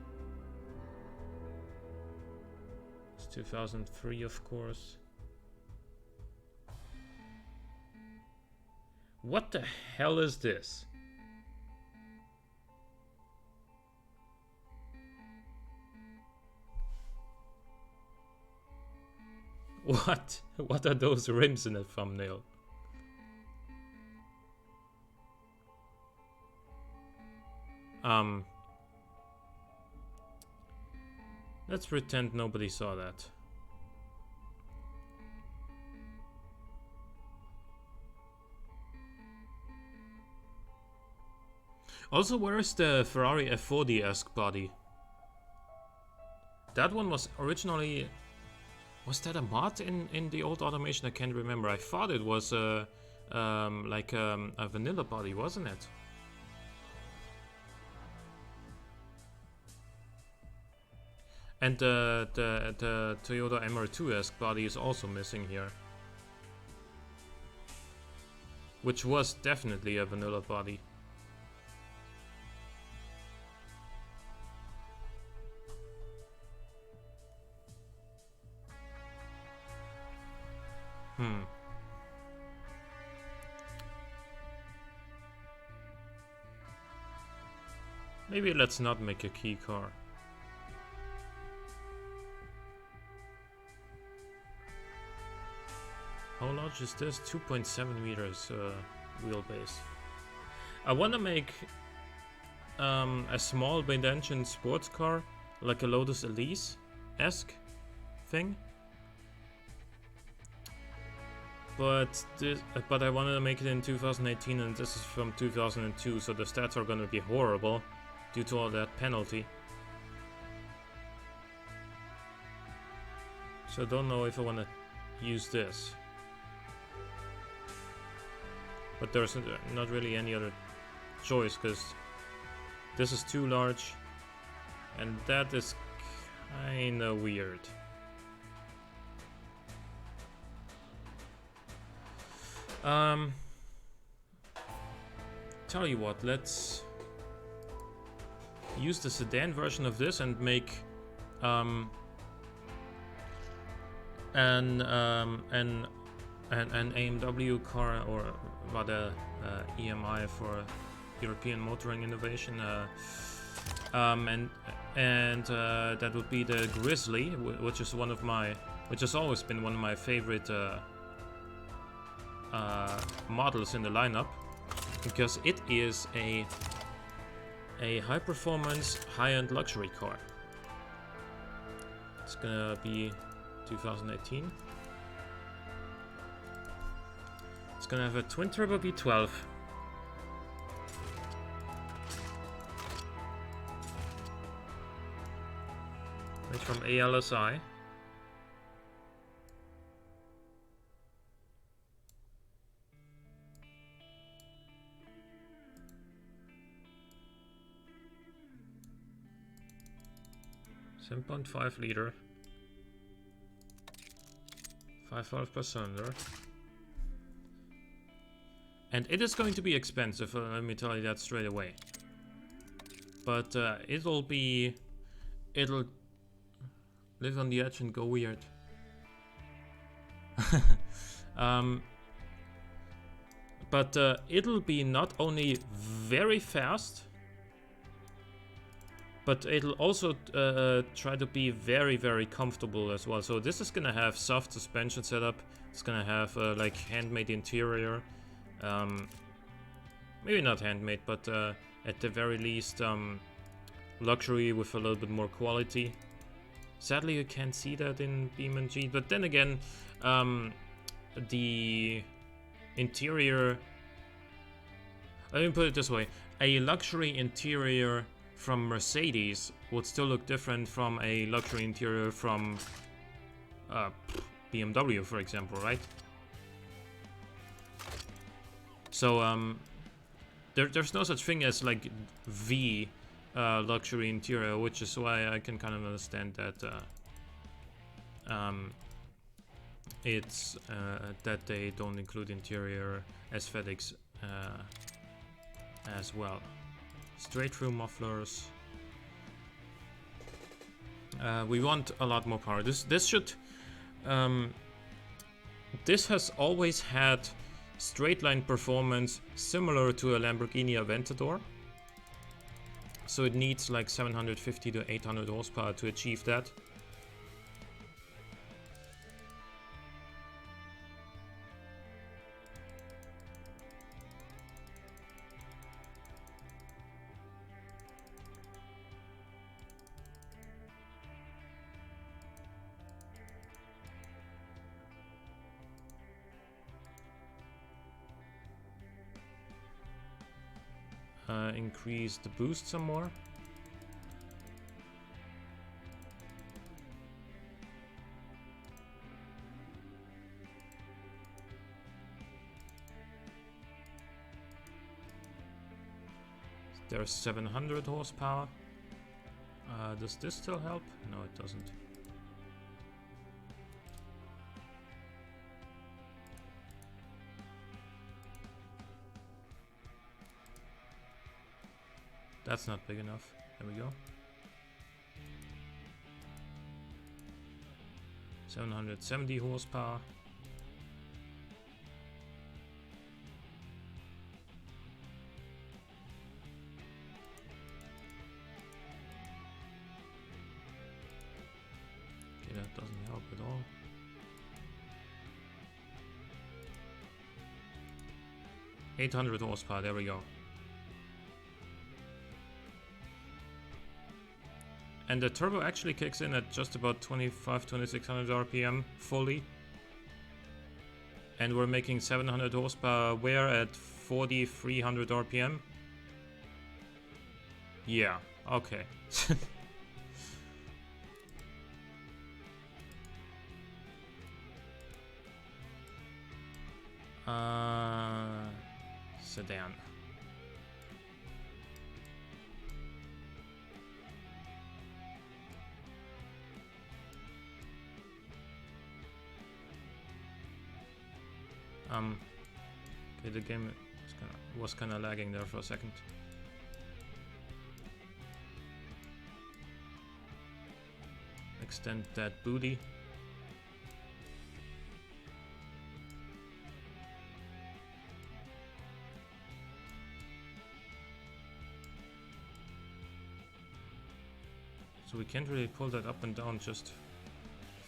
It's 2003, of course. What the hell is this? What? What are those rims in the thumbnail? Let's pretend nobody saw that. Also, where is the Ferrari F40-esque body? That one was originally... Was that a mod in the old Automation? I can't remember. I thought it was like a vanilla body, wasn't it? And the Toyota MR2-esque body is also missing here. Which was definitely a vanilla body. Maybe let's not make a key car. How large is this? 2.7 meters wheelbase. I want to make a small mid-engine sports car, like a Lotus Elise-esque thing. But I wanted to make it in 2018, and this is from 2002, so the stats are gonna be horrible due to all that penalty. So I don't know if I want to use this. But there's not really any other choice, because this is too large, and that is kinda weird. Tell you what, let's use the sedan version of this and make an AMW car, or rather EMI for European Motoring Innovation, and that would be the Grizzly, which is which has always been one of my favorite models in the lineup, because it is a high-performance, high-end luxury car. It's gonna be 2018. It's gonna have a twin turbo V12. Made from ALSI. .5 liter, 5 valve per cylinder, and it is going to be expensive. Let me tell you that straight away. But it'll live on the edge and go weird. But it'll be not only very fast, but it'll also try to be very, very comfortable as well. So this is gonna have soft suspension setup. It's gonna have like handmade interior. Maybe not handmade, but at the very least luxury with a little bit more quality. Sadly, you can't see that in BeamNG, but then again, the interior... Let me put it this way. A luxury interior from Mercedes would still look different from a luxury interior from BMW, for example, right? So there's no such thing as like V luxury interior, which is why I can kind of understand that it's that they don't include interior aesthetics as well. Straight through mufflers. We want a lot more power. This should this has always had straight line performance similar to a Lamborghini Aventador. So it needs like 750 to 800 horsepower to achieve that. Increase the boost some more. There's 700 horsepower. Does this still help? No, it doesn't. That's not big enough. There we go. 770 horsepower. Okay, that doesn't help at all. .800 horsepower, there we go. And the turbo actually kicks in at just about 2600 RPM fully. And we're making 700 horsepower where at 4300 RPM? Yeah, okay. Sedan. Okay, the game was kind of lagging there for a second. Extend that booty. So we can't really pull that up and down, just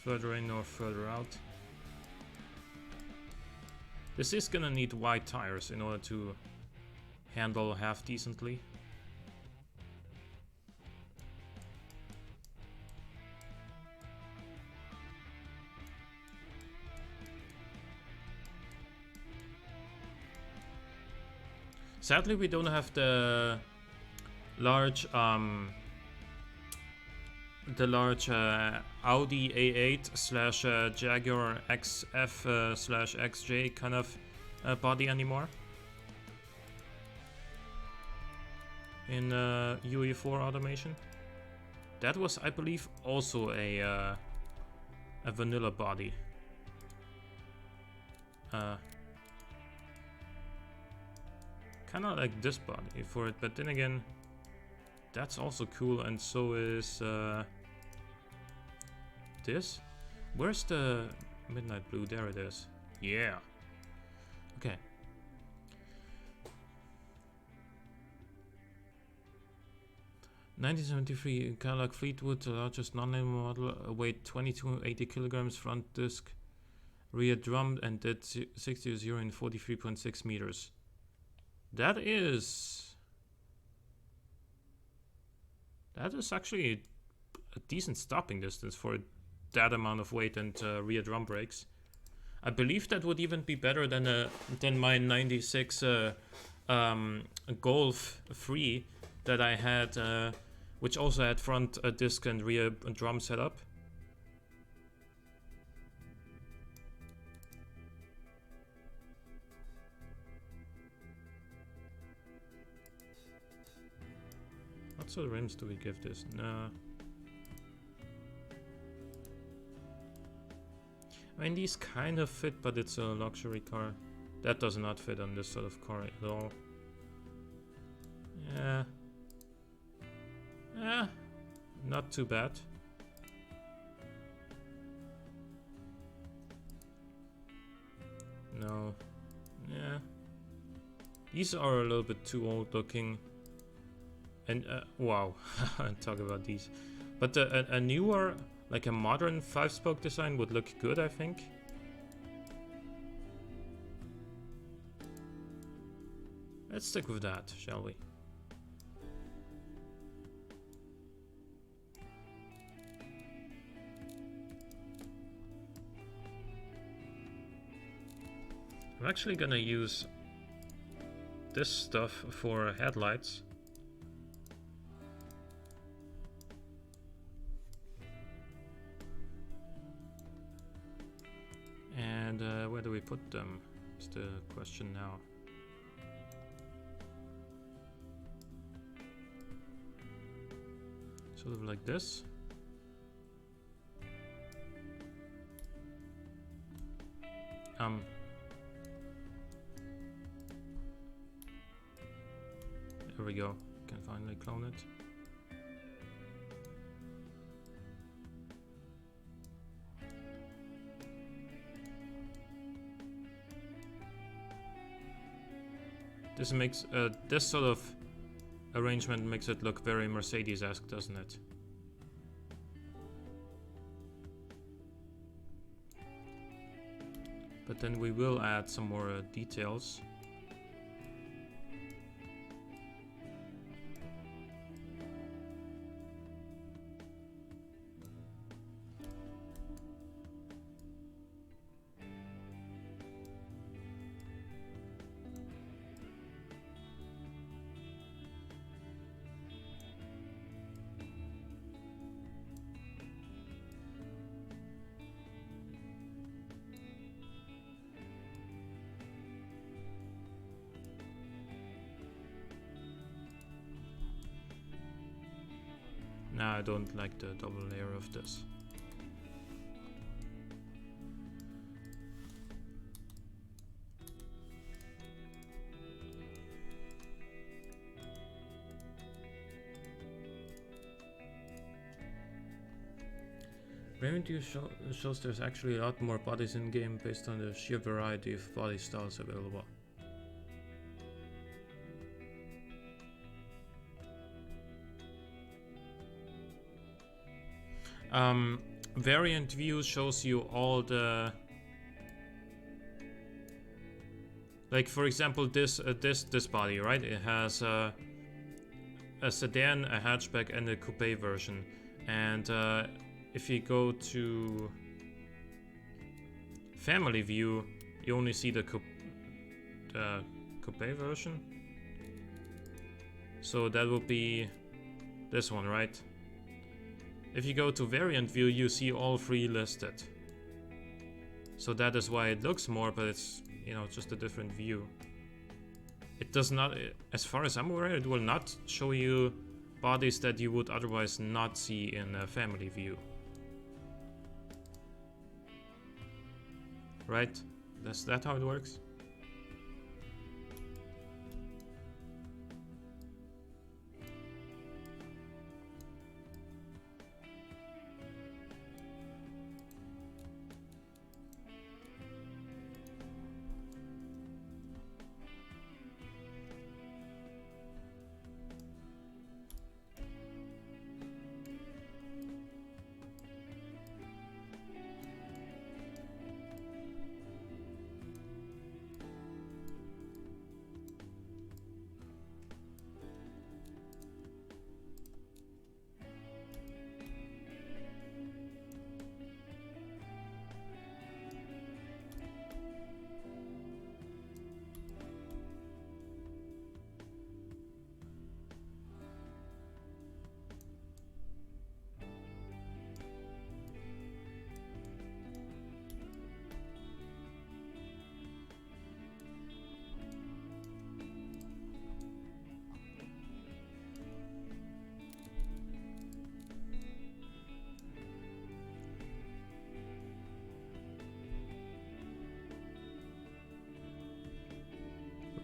further in or further out. This is gonna need wide tires in order to handle half decently. Sadly, we don't have the large Audi A8 slash Jaguar XF slash XJ kind of body anymore in UE4 automation. That was, I believe, also a vanilla body. Kind of like this body for it, but then again, that's also cool, and so is this. Where's the midnight blue? There it is. Yeah. Okay. (1973) Cadillac Fleetwood, the largest non-name model, weighed 2280 kilograms, front disc, rear drum, and did 60 to 0 in 43.6 meters. That is actually a decent stopping distance for that amount of weight and rear drum brakes. I believe that would even be better than my 96 Golf 3 that I had, which also had front disc and rear drum setup. What sort of rims do we give this? No. I mean, these kind of fit, but it's a luxury car. That does not fit on this sort of car at all. Yeah. Yeah. Not too bad. No. Yeah. These are a little bit too old looking. And wow, talk about these. But a newer, like a modern 5-spoke design would look good, I think. Let's stick with that, shall we? I'm actually gonna use this stuff for headlights. And where do we put them? Is the question now. Sort of like this. There we go. Can finally clone it. This makes this sort of arrangement makes it look very Mercedes-esque, doesn't it? But then we will add some more details. Nah, I don't like the double layer of this. BeamNG shows there's actually a lot more bodies in game based on the sheer variety of body styles available. Variant view shows you all the, like for example this body, right? It has a sedan, a hatchback, and a coupe version. And if you go to family view, you only see the coupe version. So that would be this one, right? If you go to variant view, you see all three listed. So that is why it looks more, but it's, you know, just a different view. It does not, as far as I'm aware, it will not show you bodies that you would otherwise not see in a family view. Right? Is that how it works?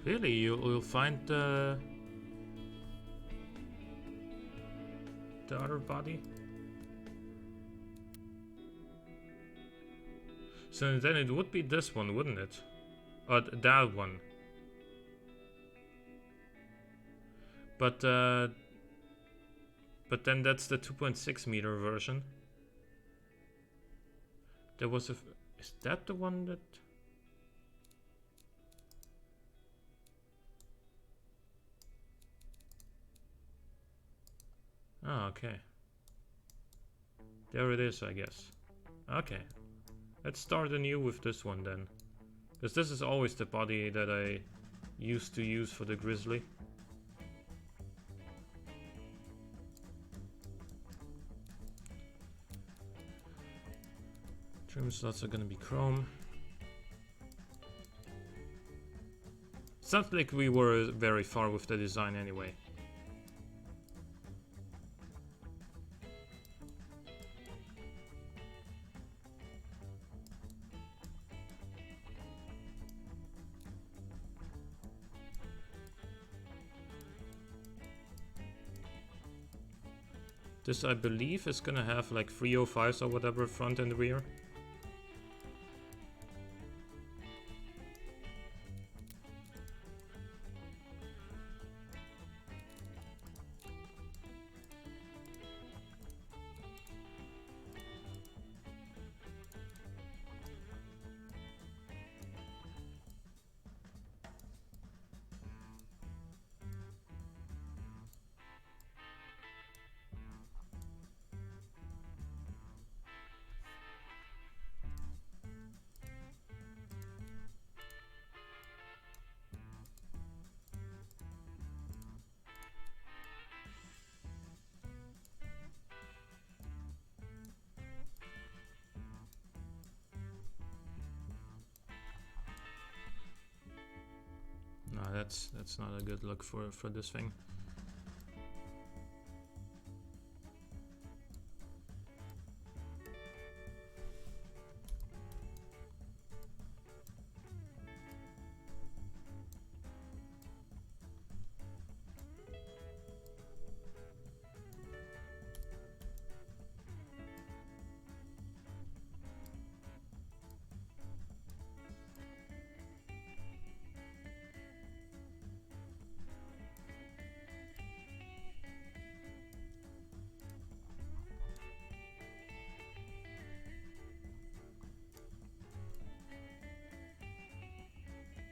Really? You'll find the other body? So then it would be this one, wouldn't it? Or that one. But then that's the 2.6 meter version. There was a... Is that the one that... Oh, okay. There it is, I guess. Okay. Let's start anew with this one then. Because this is always the body that I used to use for the Grizzly. Trim slots are gonna be chrome. It's not like we were very far with the design anyway. This, I believe, is gonna have like 305s or whatever front and rear. No, that's not a good look for this thing.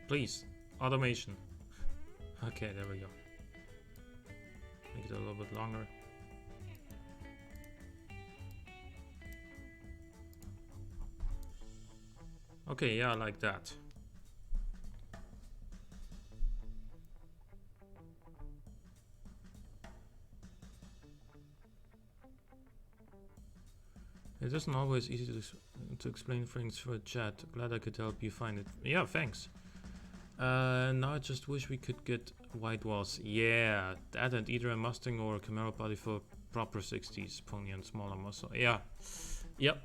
Please, automation. Okay, there we go. Make it a little bit longer. Okay, yeah, like that. It isn't always easy to explain things for chat. Glad I could help you find it. Yeah, thanks. Now I just wish we could get white walls. Yeah, that and either a Mustang or a Camaro body for proper 60s pony and smaller muscle. Yeah, yep,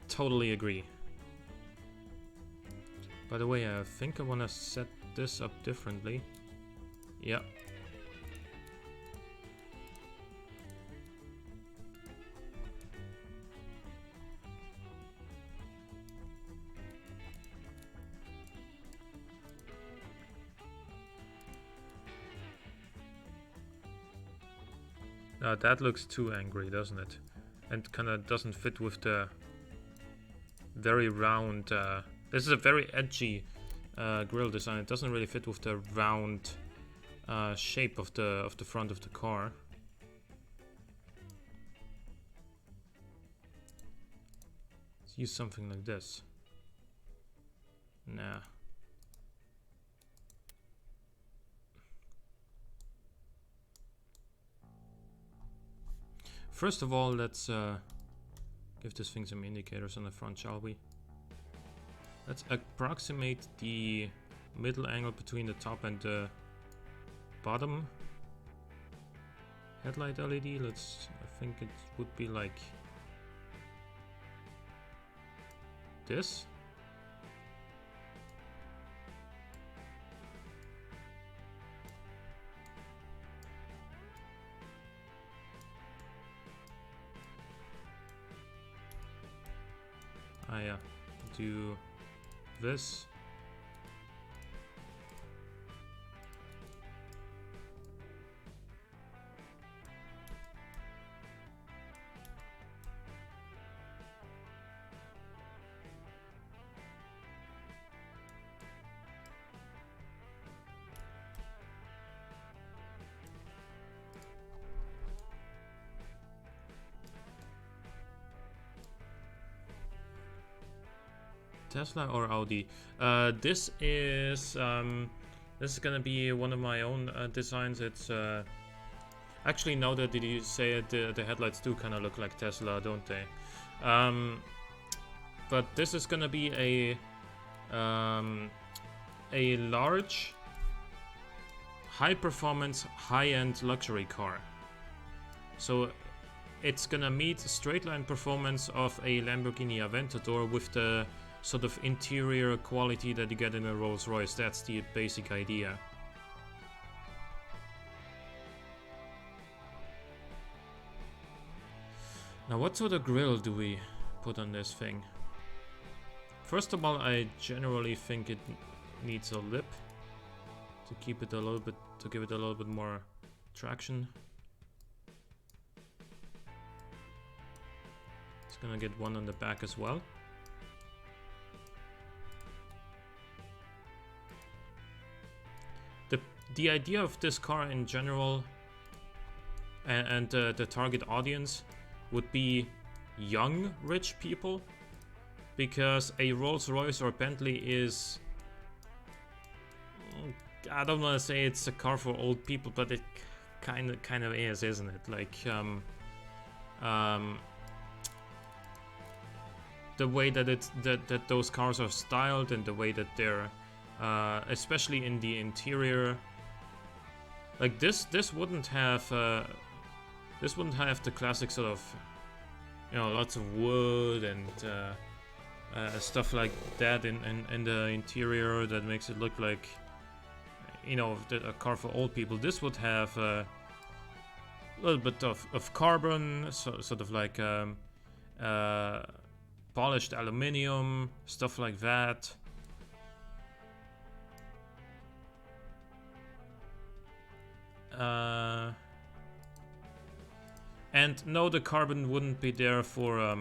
totally agree. By the way, I think I want to set this up differently. Yep. That looks too angry, doesn't it? And kind of doesn't fit with the very round. This is a very edgy grille design. It doesn't really fit with the round shape of the front of the car. Let's use something like this. Nah. First of all, let's give this thing some indicators on the front, shall we? Let's approximate the middle angle between the top and the bottom headlight LED. I think it would be like this. Yeah, do this. Tesla or Audi? This is gonna be one of my own designs. It's actually, now that you say it, the headlights do kind of look like Tesla, don't they? But this is gonna be a large, high-performance, high-end luxury car. So it's gonna meet straight-line performance of a Lamborghini Aventador with the sort of interior quality that you get in a Rolls-Royce. That's the basic idea. Now, what sort of grille do we put on this thing? First of all, I generally think it needs a lip to keep it a little bit, to give it a little bit more traction. It's gonna get one on the back as well. The idea of this car in general and the target audience would be young rich people, because a Rolls-Royce or Bentley is, I don't want to say it's a car for old people, but it kind of is, isn't it? Like the way that that those cars are styled and the way that they're especially in the interior. Like this wouldn't have the classic sort of, you know, lots of wood and stuff like that in the interior that makes it look like, you know, a car for old people. This would have a little bit of carbon, sort of like polished aluminium, stuff like that. And no, the carbon wouldn't be there for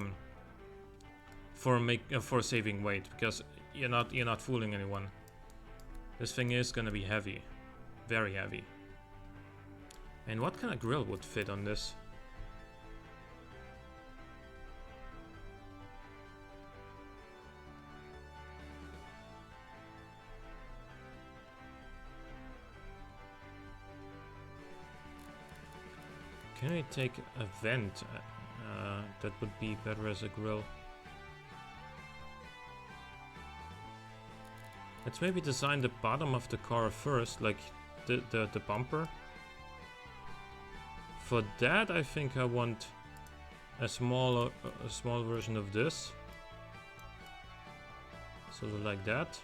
saving weight, because you're not fooling anyone. This thing is gonna be heavy, very heavy. And what kind of grille would fit on this? Can I take a vent? that would be better as a grille. Let's maybe design the bottom of the car first, like the bumper. For that, I think I want a small version of this. Sort of like that.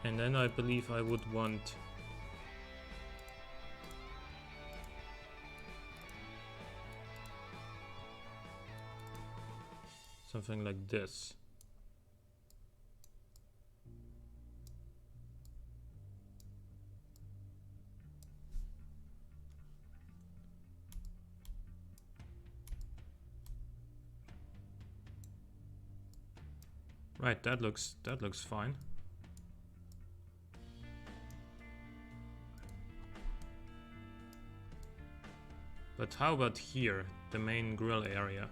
And then I believe I would want something like this. Right, that looks fine. But how about here, the main grill area?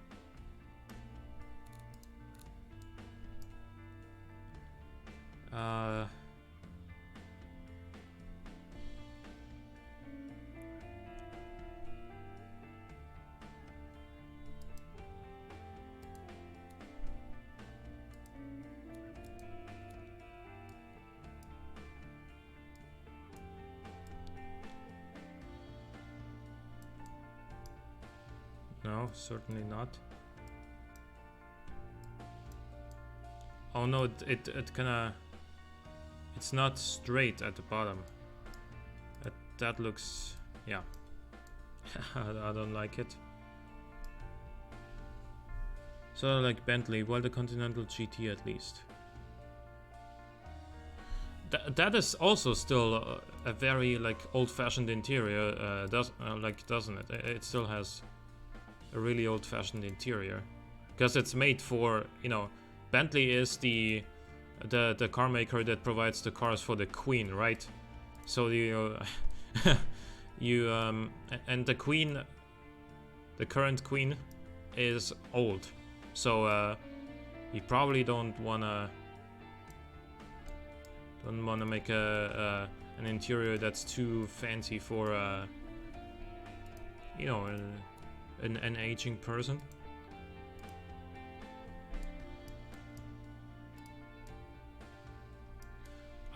No, certainly not. Oh no, it kinda... It's not straight at the bottom. That looks... yeah. I don't like it. So like Bentley, well, the Continental GT at least. That is also still a very like old-fashioned interior, doesn't it? It still has a really old-fashioned interior, because it's made for, you know, Bentley is the car maker that provides the cars for the Queen, right? So you and the Queen, the current Queen, is old, so you probably don't wanna make an interior that's too fancy for you know, an aging person.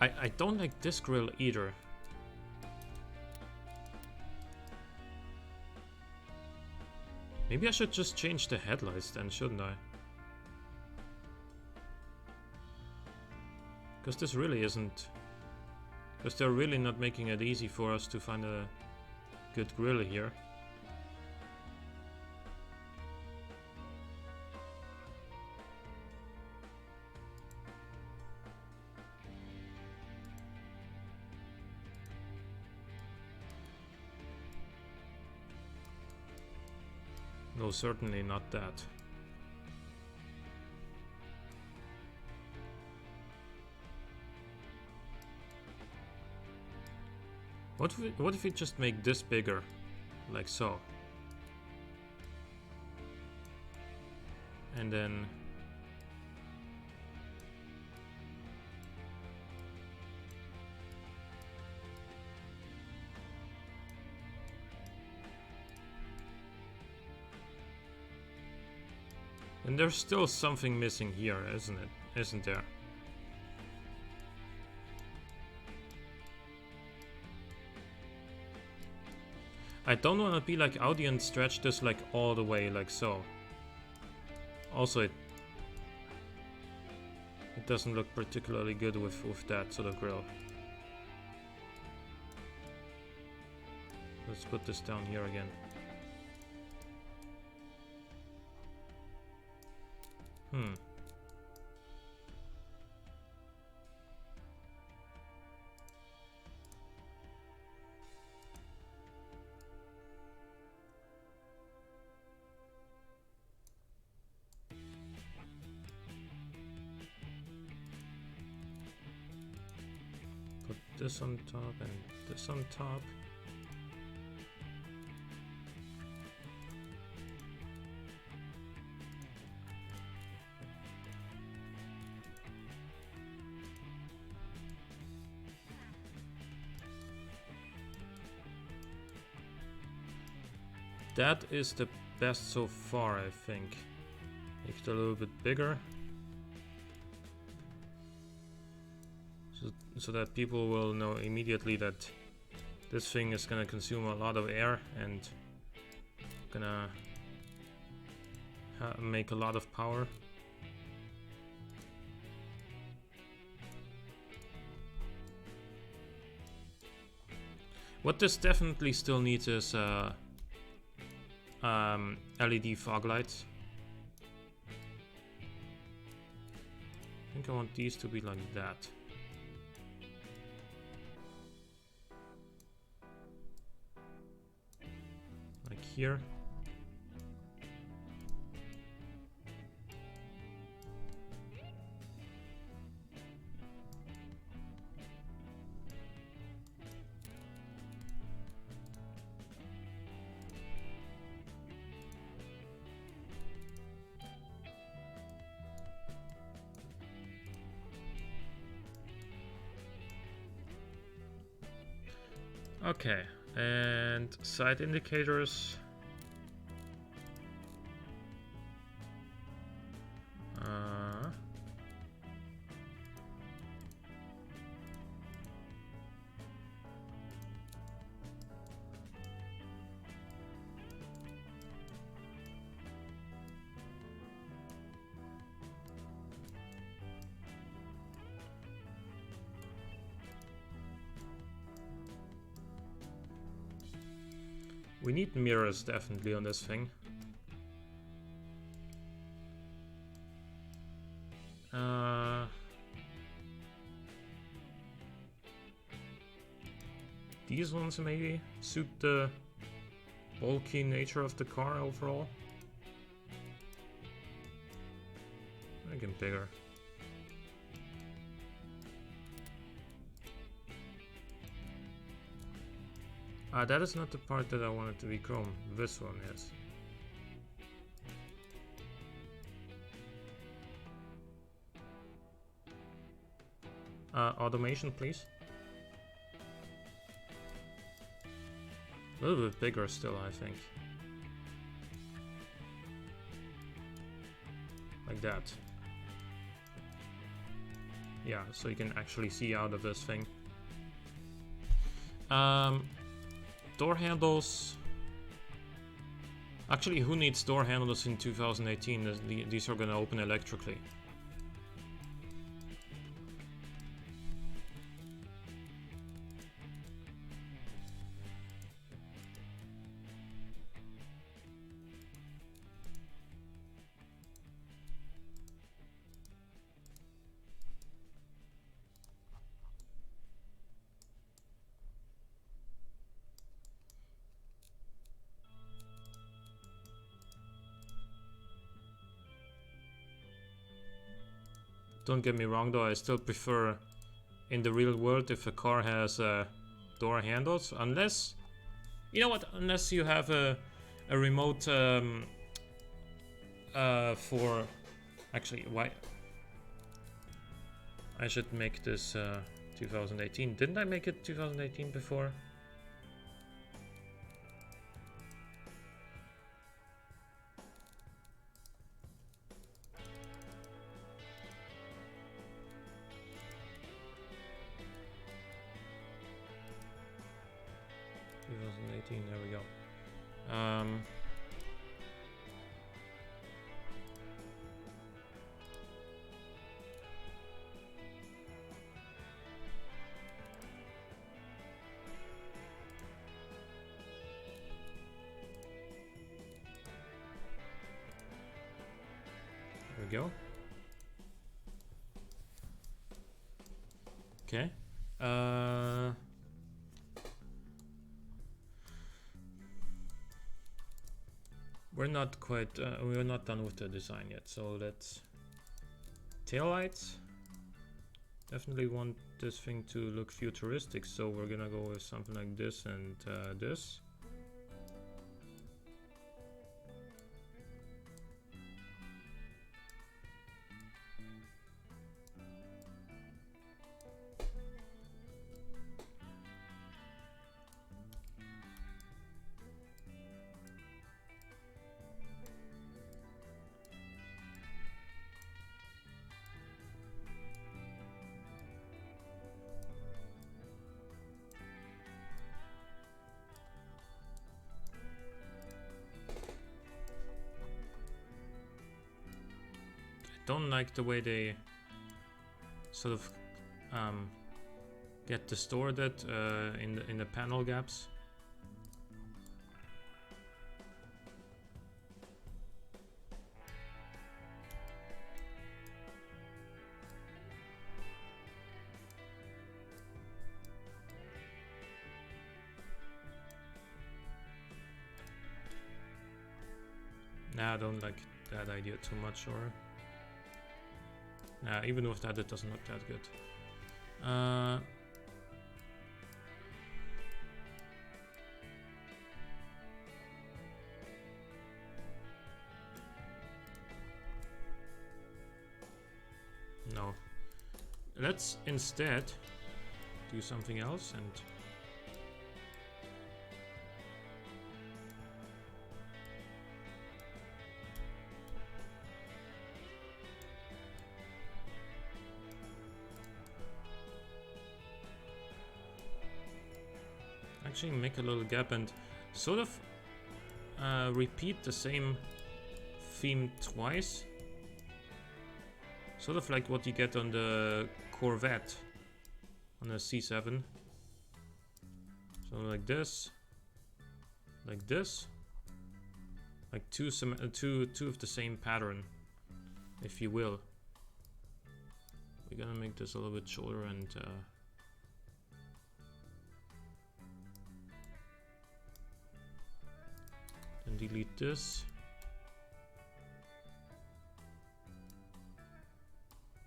I don't like this grille either. Maybe I should just change the headlights then, shouldn't I? Because this really isn't... Because they're really not making it easy for us to find a good grille here. No, certainly not that. What if we just make this bigger, like so? And then... And there's still something missing here, isn't it? Isn't there? I don't want to be like Audi and stretch this like all the way, like so. Also, it doesn't look particularly good with that sort of grille. Let's put this down here again. Put this on top and this on top. That is the best so far, I think. Make it a little bit bigger. So that people will know immediately that this thing is gonna consume a lot of air and gonna make a lot of power. What this definitely still needs is LED fog lights. I think I want these to be like that. Like here. Okay, and side indicators. We need mirrors definitely on this thing. These ones maybe suit the bulky nature of the car overall. Make them bigger. That is not the part that I wanted to be chrome. This one is. Automation, please. A little bit bigger still, I think. Like that. Yeah, so you can actually see out of this thing. Door handles. Actually, who needs door handles in 2018? These are gonna open electrically. Don't get me wrong though, I still prefer in the real world if a car has door handles, unless, you know what, unless you have a remote for, actually, why, I should make this 2018. Didn't I make it 2018 before? There we go. There we go. Okay. We're not quite, we're not done with the design yet, so let's... Taillights. Definitely want this thing to look futuristic, so we're gonna go with something like this and this. don't like the way they sort of get distorted in the panel gaps. Nah, I don't like that idea too much, or... Nah, even with that, it doesn't look that good. No. Let's instead do something else and... actually make a little gap and sort of repeat the same theme twice. Sort of like what you get on the Corvette on the C7. So like this, like this, like two of the same pattern, if you will. We're gonna make this a little bit shorter and then delete this.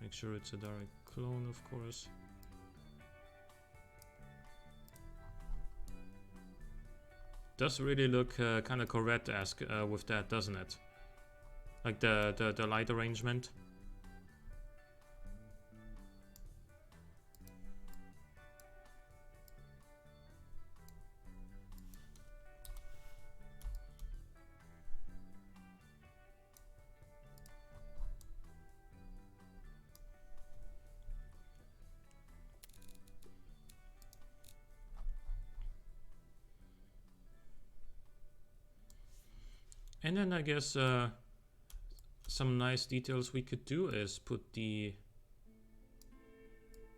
Make sure it's a direct clone, of course. Does really look kind of Corvette-esque with that, doesn't it? Like the light arrangement. And then I guess some nice details we could do is put the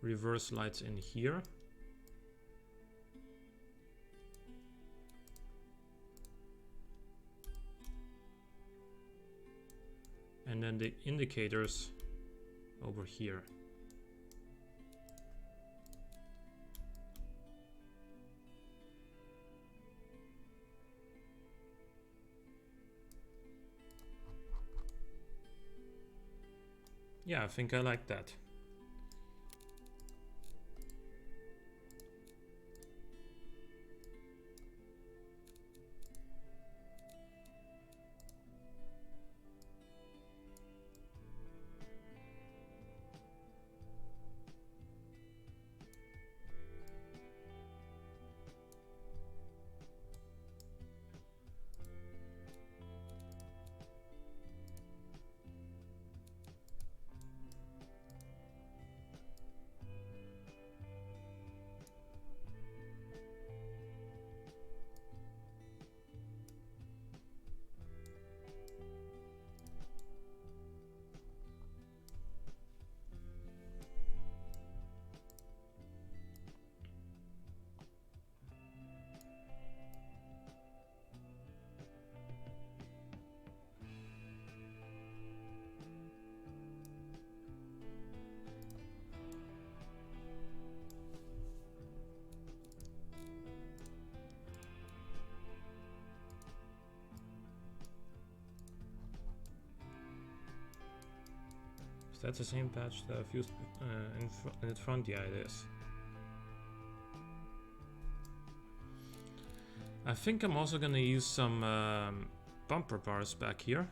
reverse lights in here. And then the indicators over here. Yeah, I think I like that. Is that the same patch that I've used in the front? Yeah, it is. I think I'm also gonna use some bumper bars back here.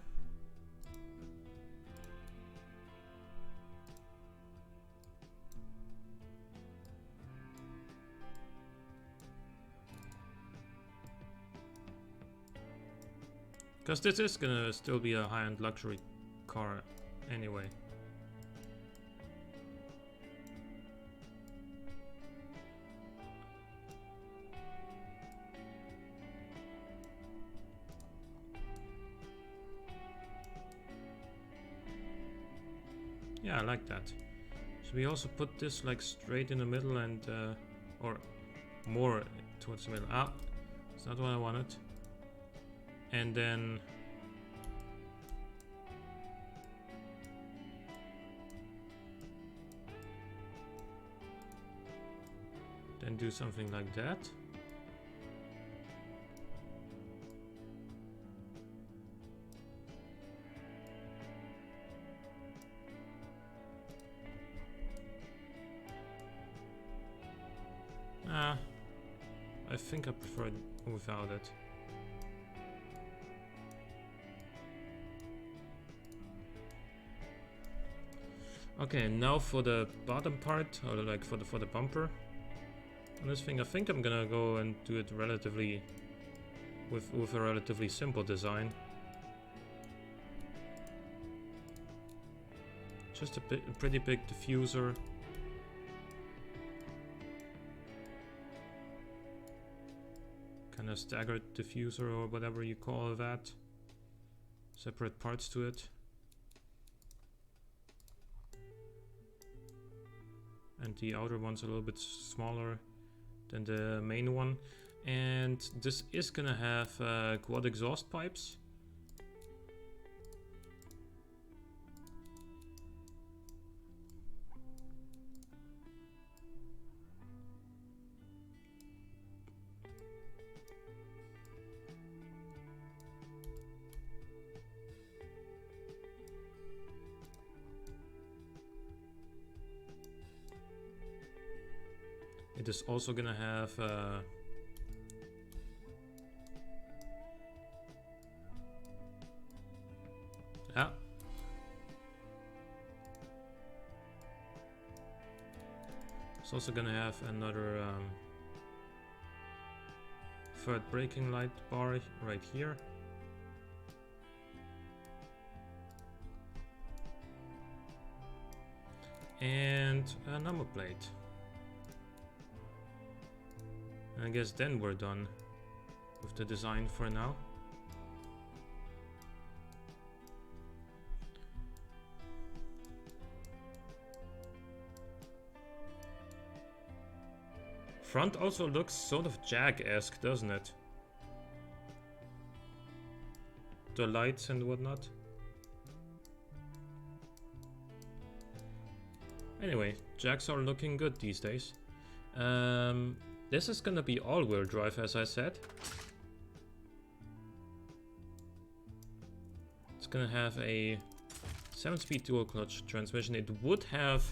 Because this is gonna still be a high-end luxury car anyway. Yeah, I like that. So we also put this like straight in the middle and or more towards the middle. Ah, it's not what I wanted. And then do something like that. I think I prefer it without it. Okay, now for the bottom part, or like for the bumper on this thing, I think I'm gonna go and do it relatively with a relatively simple design. Just a pretty big diffuser. Kind of staggered diffuser or whatever you call that. Separate parts to it. And the outer one's a little bit smaller than the main one. And this is gonna have quad exhaust pipes. It is also gonna have yeah. It's also gonna have another third braking light bar right here. And a number plate. I guess then we're done with the design for now. Front also looks sort of Jag-esque, doesn't it? The lights and whatnot. Anyway, Jags are looking good these days. This is gonna be all-wheel drive, as I said. It's gonna have a 7-speed dual clutch transmission. It would have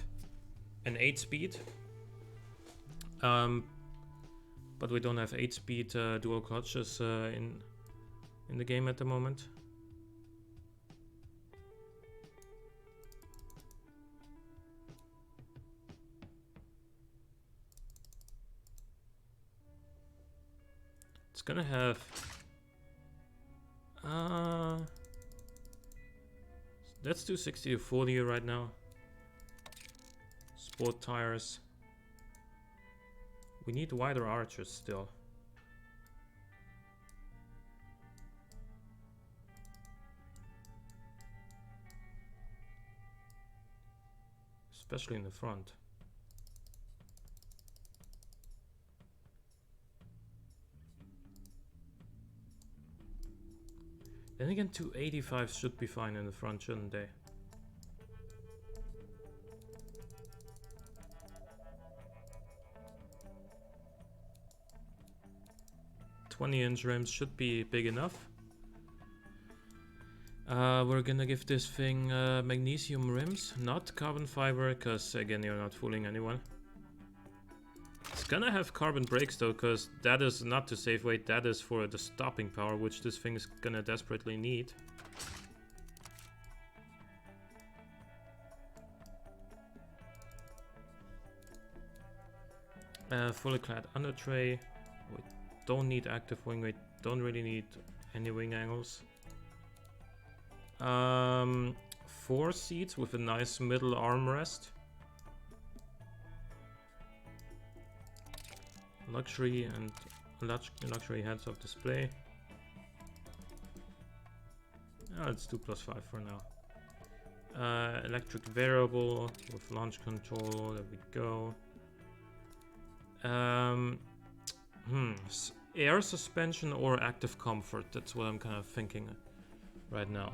an 8-speed, but we don't have 8-speed dual clutches in the game at the moment. It's gonna have let's do 60 to 40 right now. Sport tires. We need wider arches still. Especially in the front. Then again, 285 should be fine in the front, shouldn't they? .20-inch rims should be big enough. We're gonna give this thing magnesium rims, not carbon fiber, because again, you're not fooling anyone. It's gonna have carbon brakes though, because that is not to save weight, that is for the stopping power, which this thing is gonna desperately need. Fully clad under tray. We don't need active wing weight, don't really need any wing angles. 4 seats with a nice middle armrest. Luxury and luxury heads-up display. Let's do +5 for now. electric variable with launch control. There we go. Air suspension or active comfort? That's what I'm kind of thinking right now.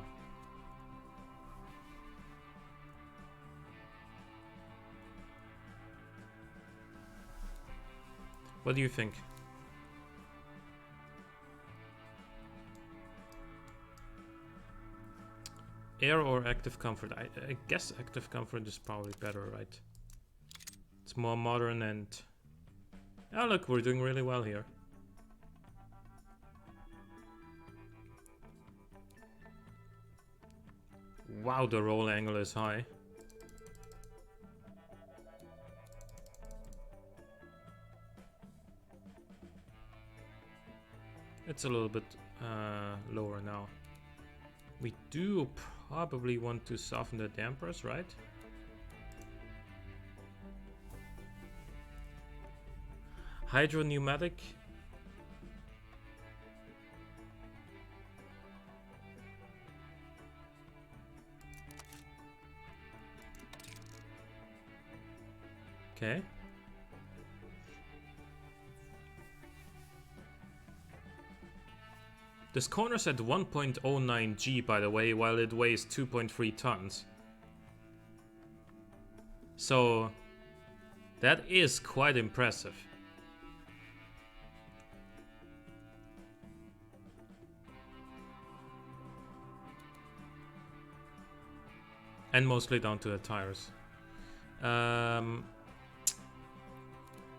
What do you think? Air or active comfort? I guess active comfort is probably better, right? It's more modern and... Oh look, we're doing really well here. Wow, the roll angle is high. It's a little bit lower now. We do probably want to soften the dampers, right? Hydro pneumatic. Okay. This corner's at 1.09 G, by the way, while it weighs 2.3 tons. So that is quite impressive. And mostly down to the tires.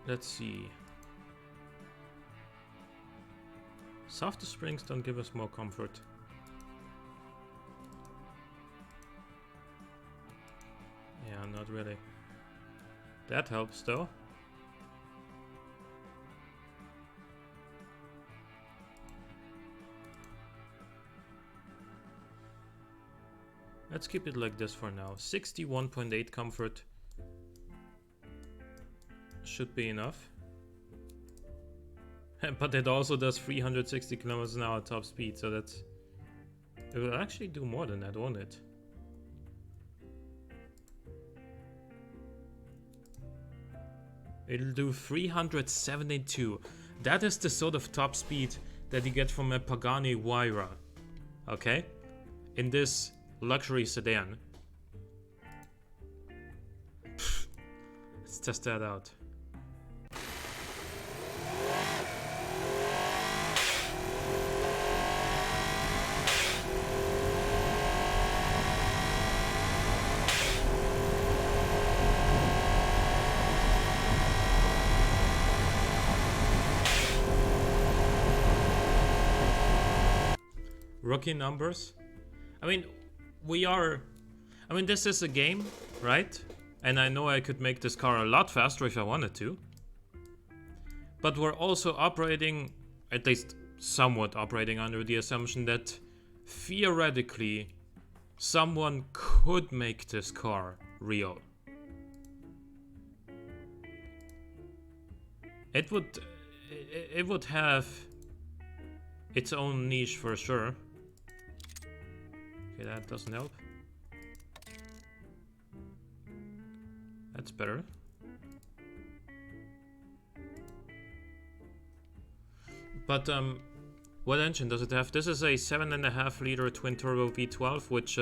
Let's see. Softer springs don't give us more comfort. Yeah, not really. That helps though. Let's keep it like this for now. 61.8 comfort should be enough. But it also does 360 kilometers an hour top speed, so that's... It will actually do more than that, won't it? It'll do 372. That is the sort of top speed that you get from a Pagani Huayra. Okay? In this luxury sedan. Let's test that out. Rookie numbers. I mean, this is a game, right? And I know I could make this car a lot faster if I wanted to. But we're also operating, at least somewhat operating, under the assumption that theoretically someone could make this car real. It would have its own niche for sure. Okay, that doesn't help. That's better. But what engine does it have? This is a 7.5 liter twin turbo V12, which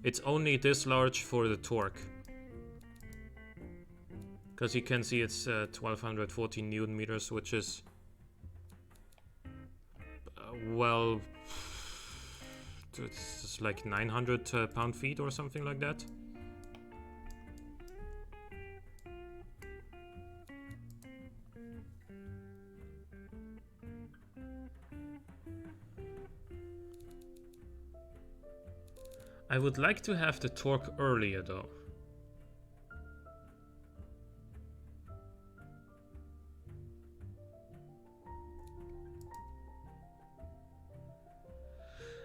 it's only this large for the torque. Because you can see it's 1214 Newton meters, which is well, it's like 900 pound-feet or something like that. I would like to have the torque earlier though.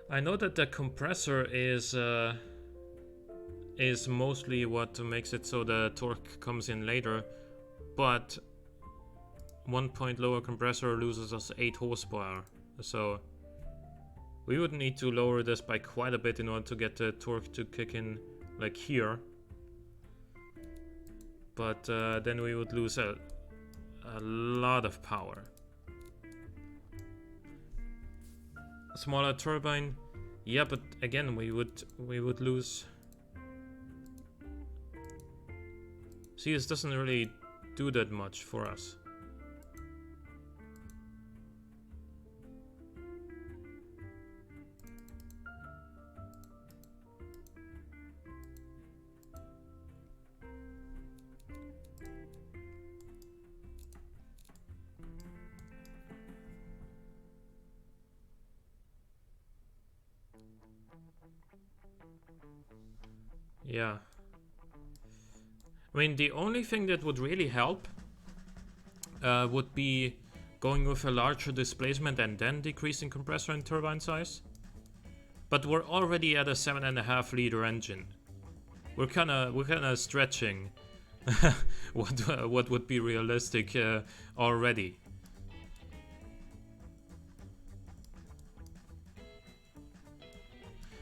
I know that the compressor is mostly what makes it so the torque comes in later, but 1 point lower compressor loses us 8 horsepower, so we would need to lower this by quite a bit in order to get the torque to kick in like here, but then we would lose a lot of power. Smaller turbine, yeah, but again we would lose. See, this doesn't really do that much for us. Yeah. I mean, the only thing that would really help would be going with a larger displacement and then decreasing compressor and turbine size. But we're already at a 7.5 liter engine. We're kinda stretching what would be realistic already.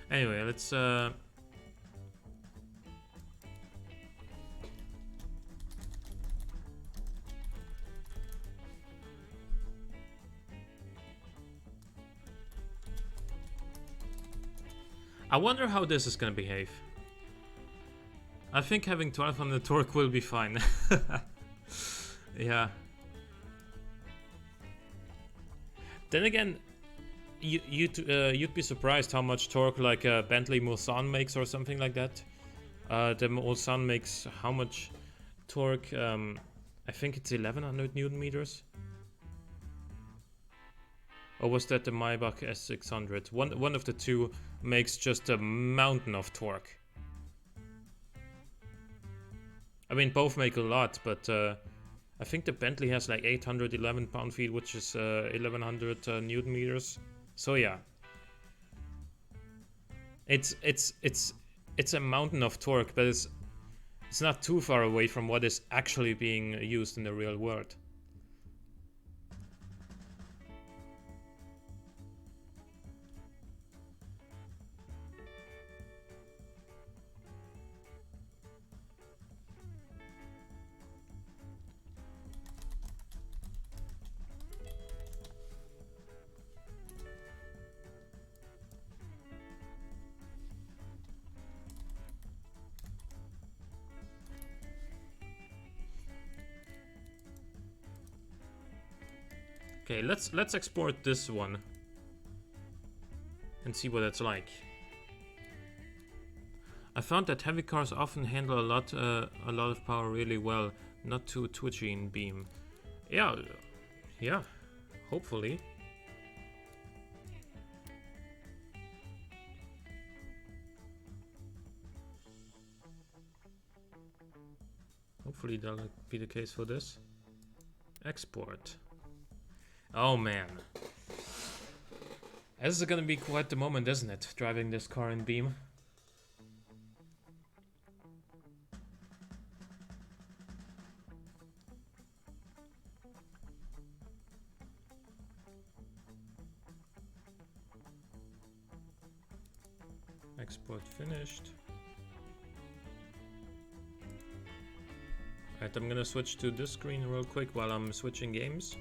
Anyway, let's I wonder how this is gonna behave. I think having 1200 torque will be fine. Yeah. Then again, you'd be surprised how much torque like a Bentley Mulsanne makes or something like that. The Mulsanne makes how much torque? I think it's 1100 Newton meters. Or was that the Maybach S600? One of the two makes just a mountain of torque. I mean, both make a lot, but I think the Bentley has like 811 pound-feet, which is 1100 Newton meters. So yeah, it's a mountain of torque, but it's not too far away from what is actually being used in the real world. Okay, let's export this one and see what it's like. I found that heavy cars often handle a lot of power really well, not too twitchy in Beam. Yeah, hopefully. Hopefully that'll be the case for this. Export. Oh man. This is gonna be quite the moment, isn't it? Driving this car in Beam. Export finished. Alright, I'm gonna switch to this screen real quick while I'm switching games.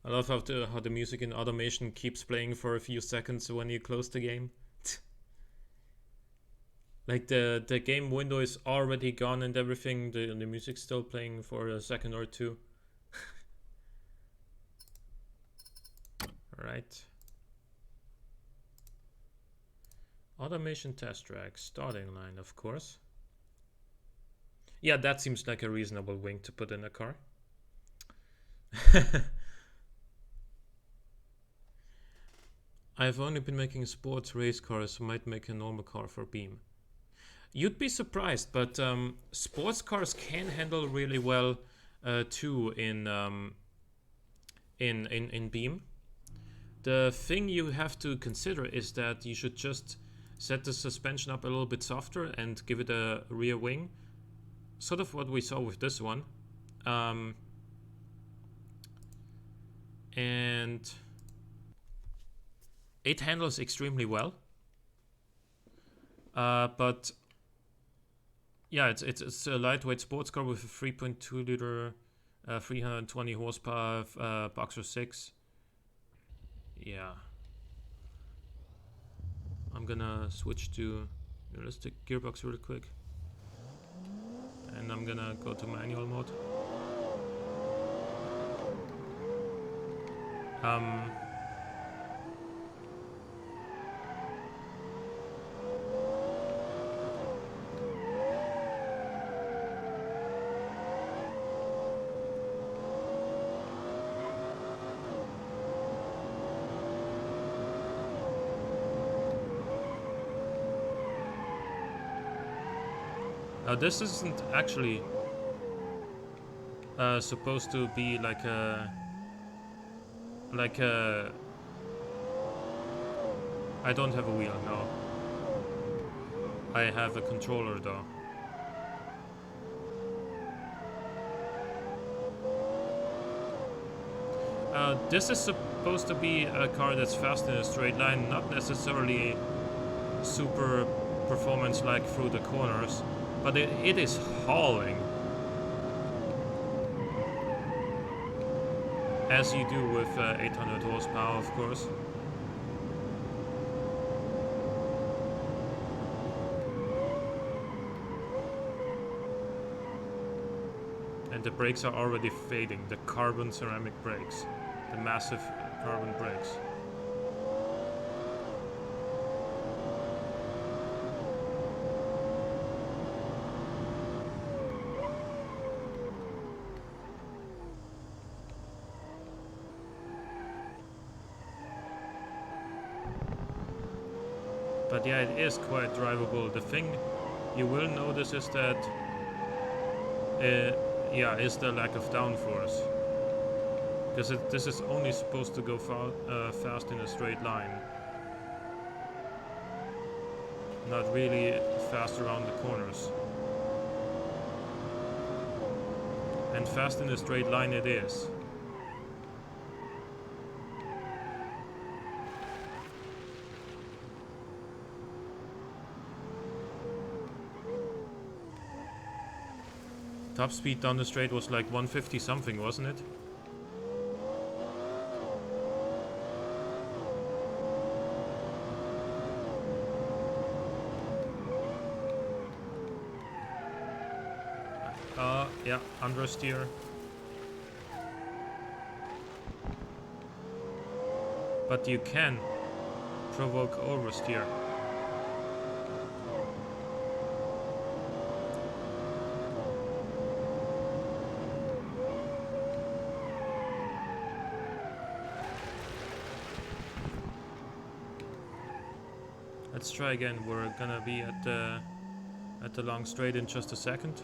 I love how the music in Automation keeps playing for a few seconds when you close the game. Like the game window is already gone and everything, the music's still playing for a second or two. Alright. Automation test track, starting line, of course. Yeah, that seems like a reasonable wing to put in a car. I've only been making sports race cars, might make a normal car for Beam. You'd be surprised, but sports cars can handle really well too in Beam. The thing you have to consider is that you should just set the suspension up a little bit softer and give it a rear wing. Sort of what we saw with this one. And it handles extremely well. But yeah, it's a lightweight sports car with a 3.2 liter, 320 horsepower, Boxer 6. Yeah. I'm gonna switch to realistic gearbox really quick. And I'm gonna go to manual mode. Now this isn't actually supposed to be like a I don't have a wheel, no. I have a controller though. This is supposed to be a car that's fast in a straight line, not necessarily super performance like through the corners, but it is hauling. As you do with 800 horsepower, of course. And the brakes are already fading, the carbon ceramic brakes, the massive carbon brakes. But yeah, it is quite drivable. The thing you will notice is that is the lack of downforce. Because this is only supposed to go fast in a straight line. Not really fast around the corners. And fast in a straight line it is. Top speed down the straight was like 150 something, wasn't it? Yeah, understeer. But you can provoke oversteer. Let's try again. We're gonna be at the long straight in just a second.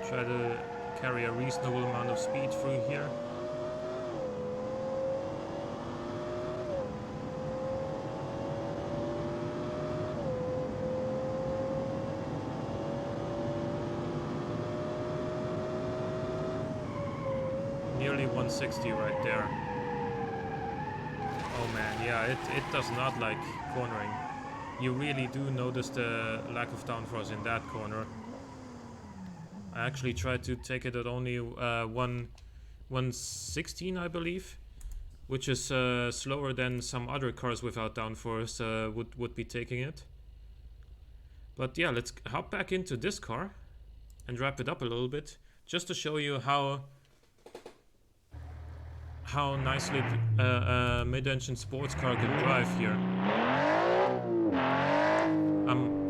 Try to carry a reasonable amount of speed through here. Nearly 160 right there. Oh man, yeah, it does not like cornering. You really do notice the lack of downforce in that corner. I actually tried to take it at only 116, I believe, which is slower than some other cars without downforce would be taking it. But yeah, let's hop back into this car and wrap it up a little bit, just to show you how nicely a mid-engine sports car can drive here.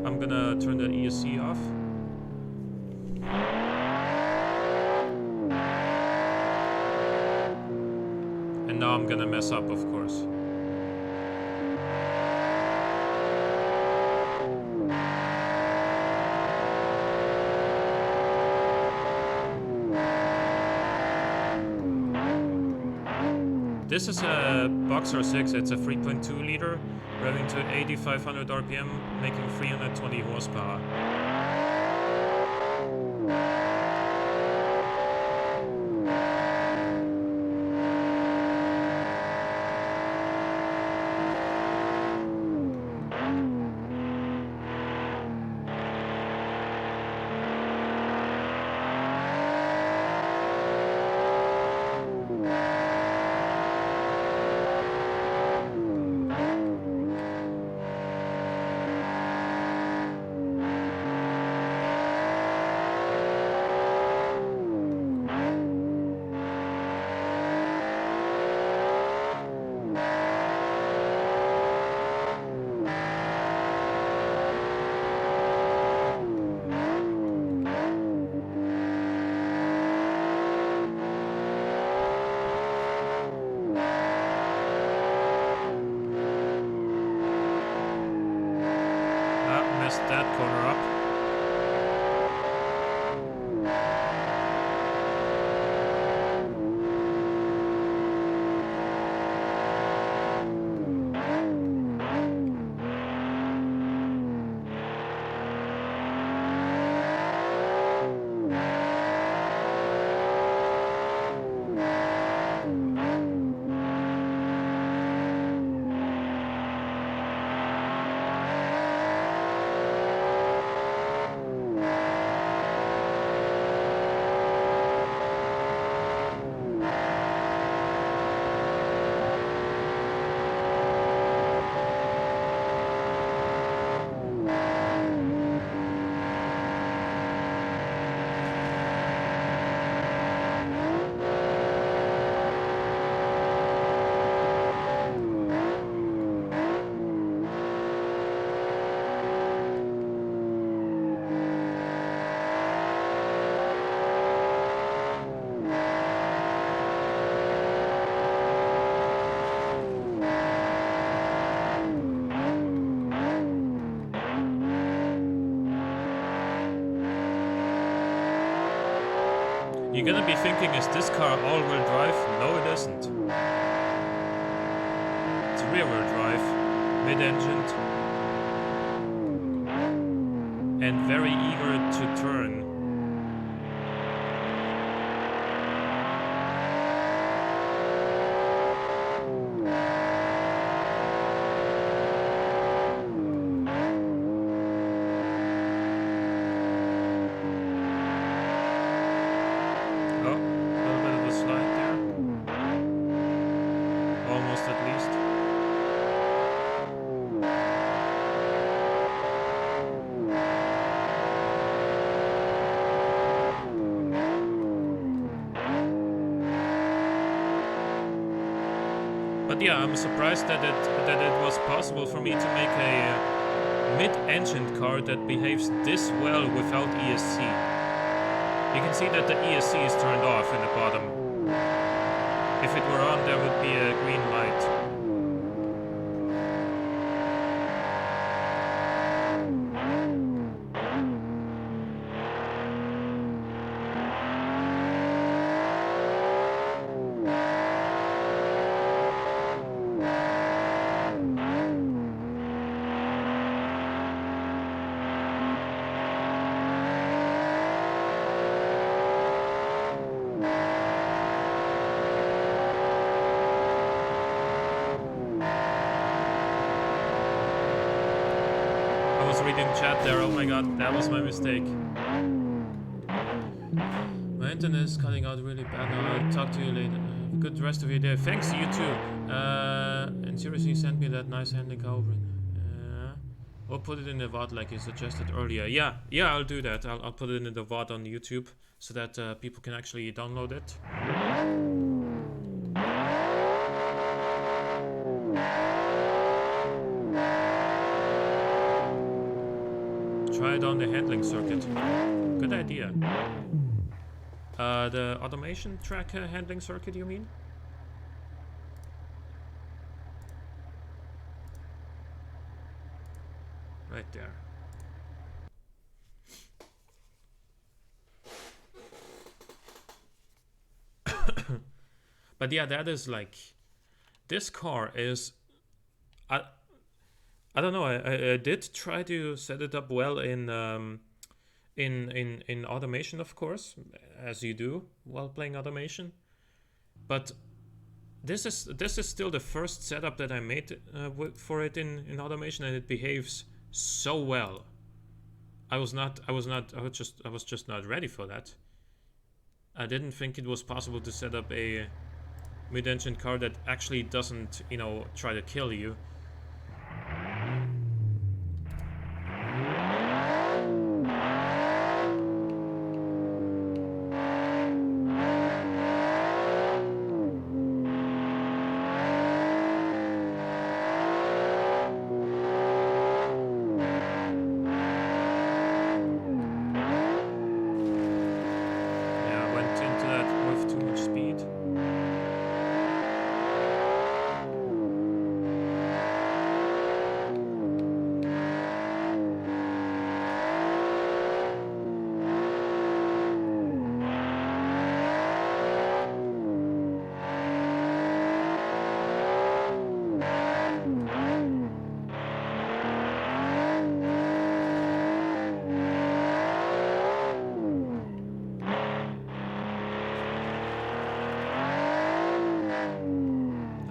I'm gonna turn the ESC off. And now I'm gonna mess up, of course. This is a Boxer 6, it's a 3.2 liter, revving to 8500 RPM, making 320 horsepower. You're gonna be thinking, is this car all-wheel drive? No, it isn't. It's rear-wheel drive, mid-engined, and very eager to turn. But yeah, I'm surprised that it was possible for me to make a mid-engined car that behaves this well without ESC. You can see that the ESC is turned off in the bottom. If it were on, there would be a green light. Chat there, oh my god, that was my mistake. My internet is cutting out really bad now. I'll talk to you later. Good rest of your day. Thanks, you too. And seriously, send me that nice handling cover. Or put it in the VOD like you suggested earlier. Yeah, I'll do that. I'll put it in the VOD on YouTube so that people can actually download it. Try it on the handling circuit. Good idea. The automation track handling circuit, you mean? Right there. But yeah, that is like, this car is, I don't know. I did try to set it up well in automation, of course, as you do while playing automation. But this is still the first setup that I made for it in automation, and it behaves so well. I was just not ready for that. I didn't think it was possible to set up a mid-engine car that actually doesn't, you know, try to kill you.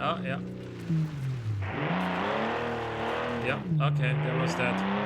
Oh, yeah. Yeah, okay, there was that.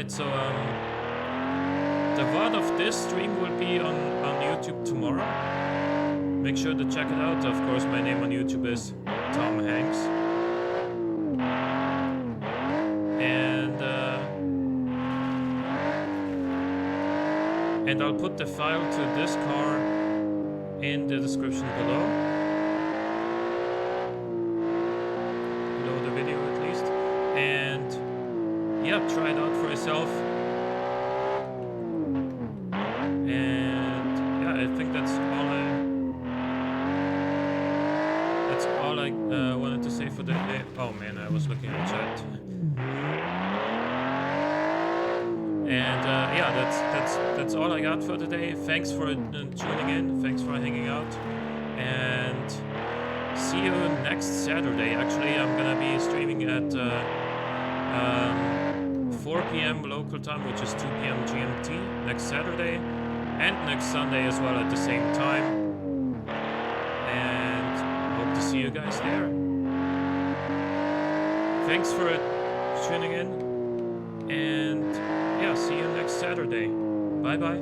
So The VOD of this stream will be on YouTube tomorrow. Make sure to check it out. Of course, my name on YouTube is Tom Hanks. And I'll put the file to this car in the description below the video at least. And yeah, try it out for yourself. And yeah, I think that's all I wanted to say for the day. Oh man, I was looking at the chat. And yeah, that's all I got for today. Thanks for tuning in. Thanks for hanging out. And see you next Saturday. Actually, I'm gonna be streaming at 4 p.m. local time, which is 2 p.m. GMT next Saturday, and next Sunday as well at the same time. And hope to see you guys there. Thanks for tuning in. And yeah, see you next Saturday. Bye bye.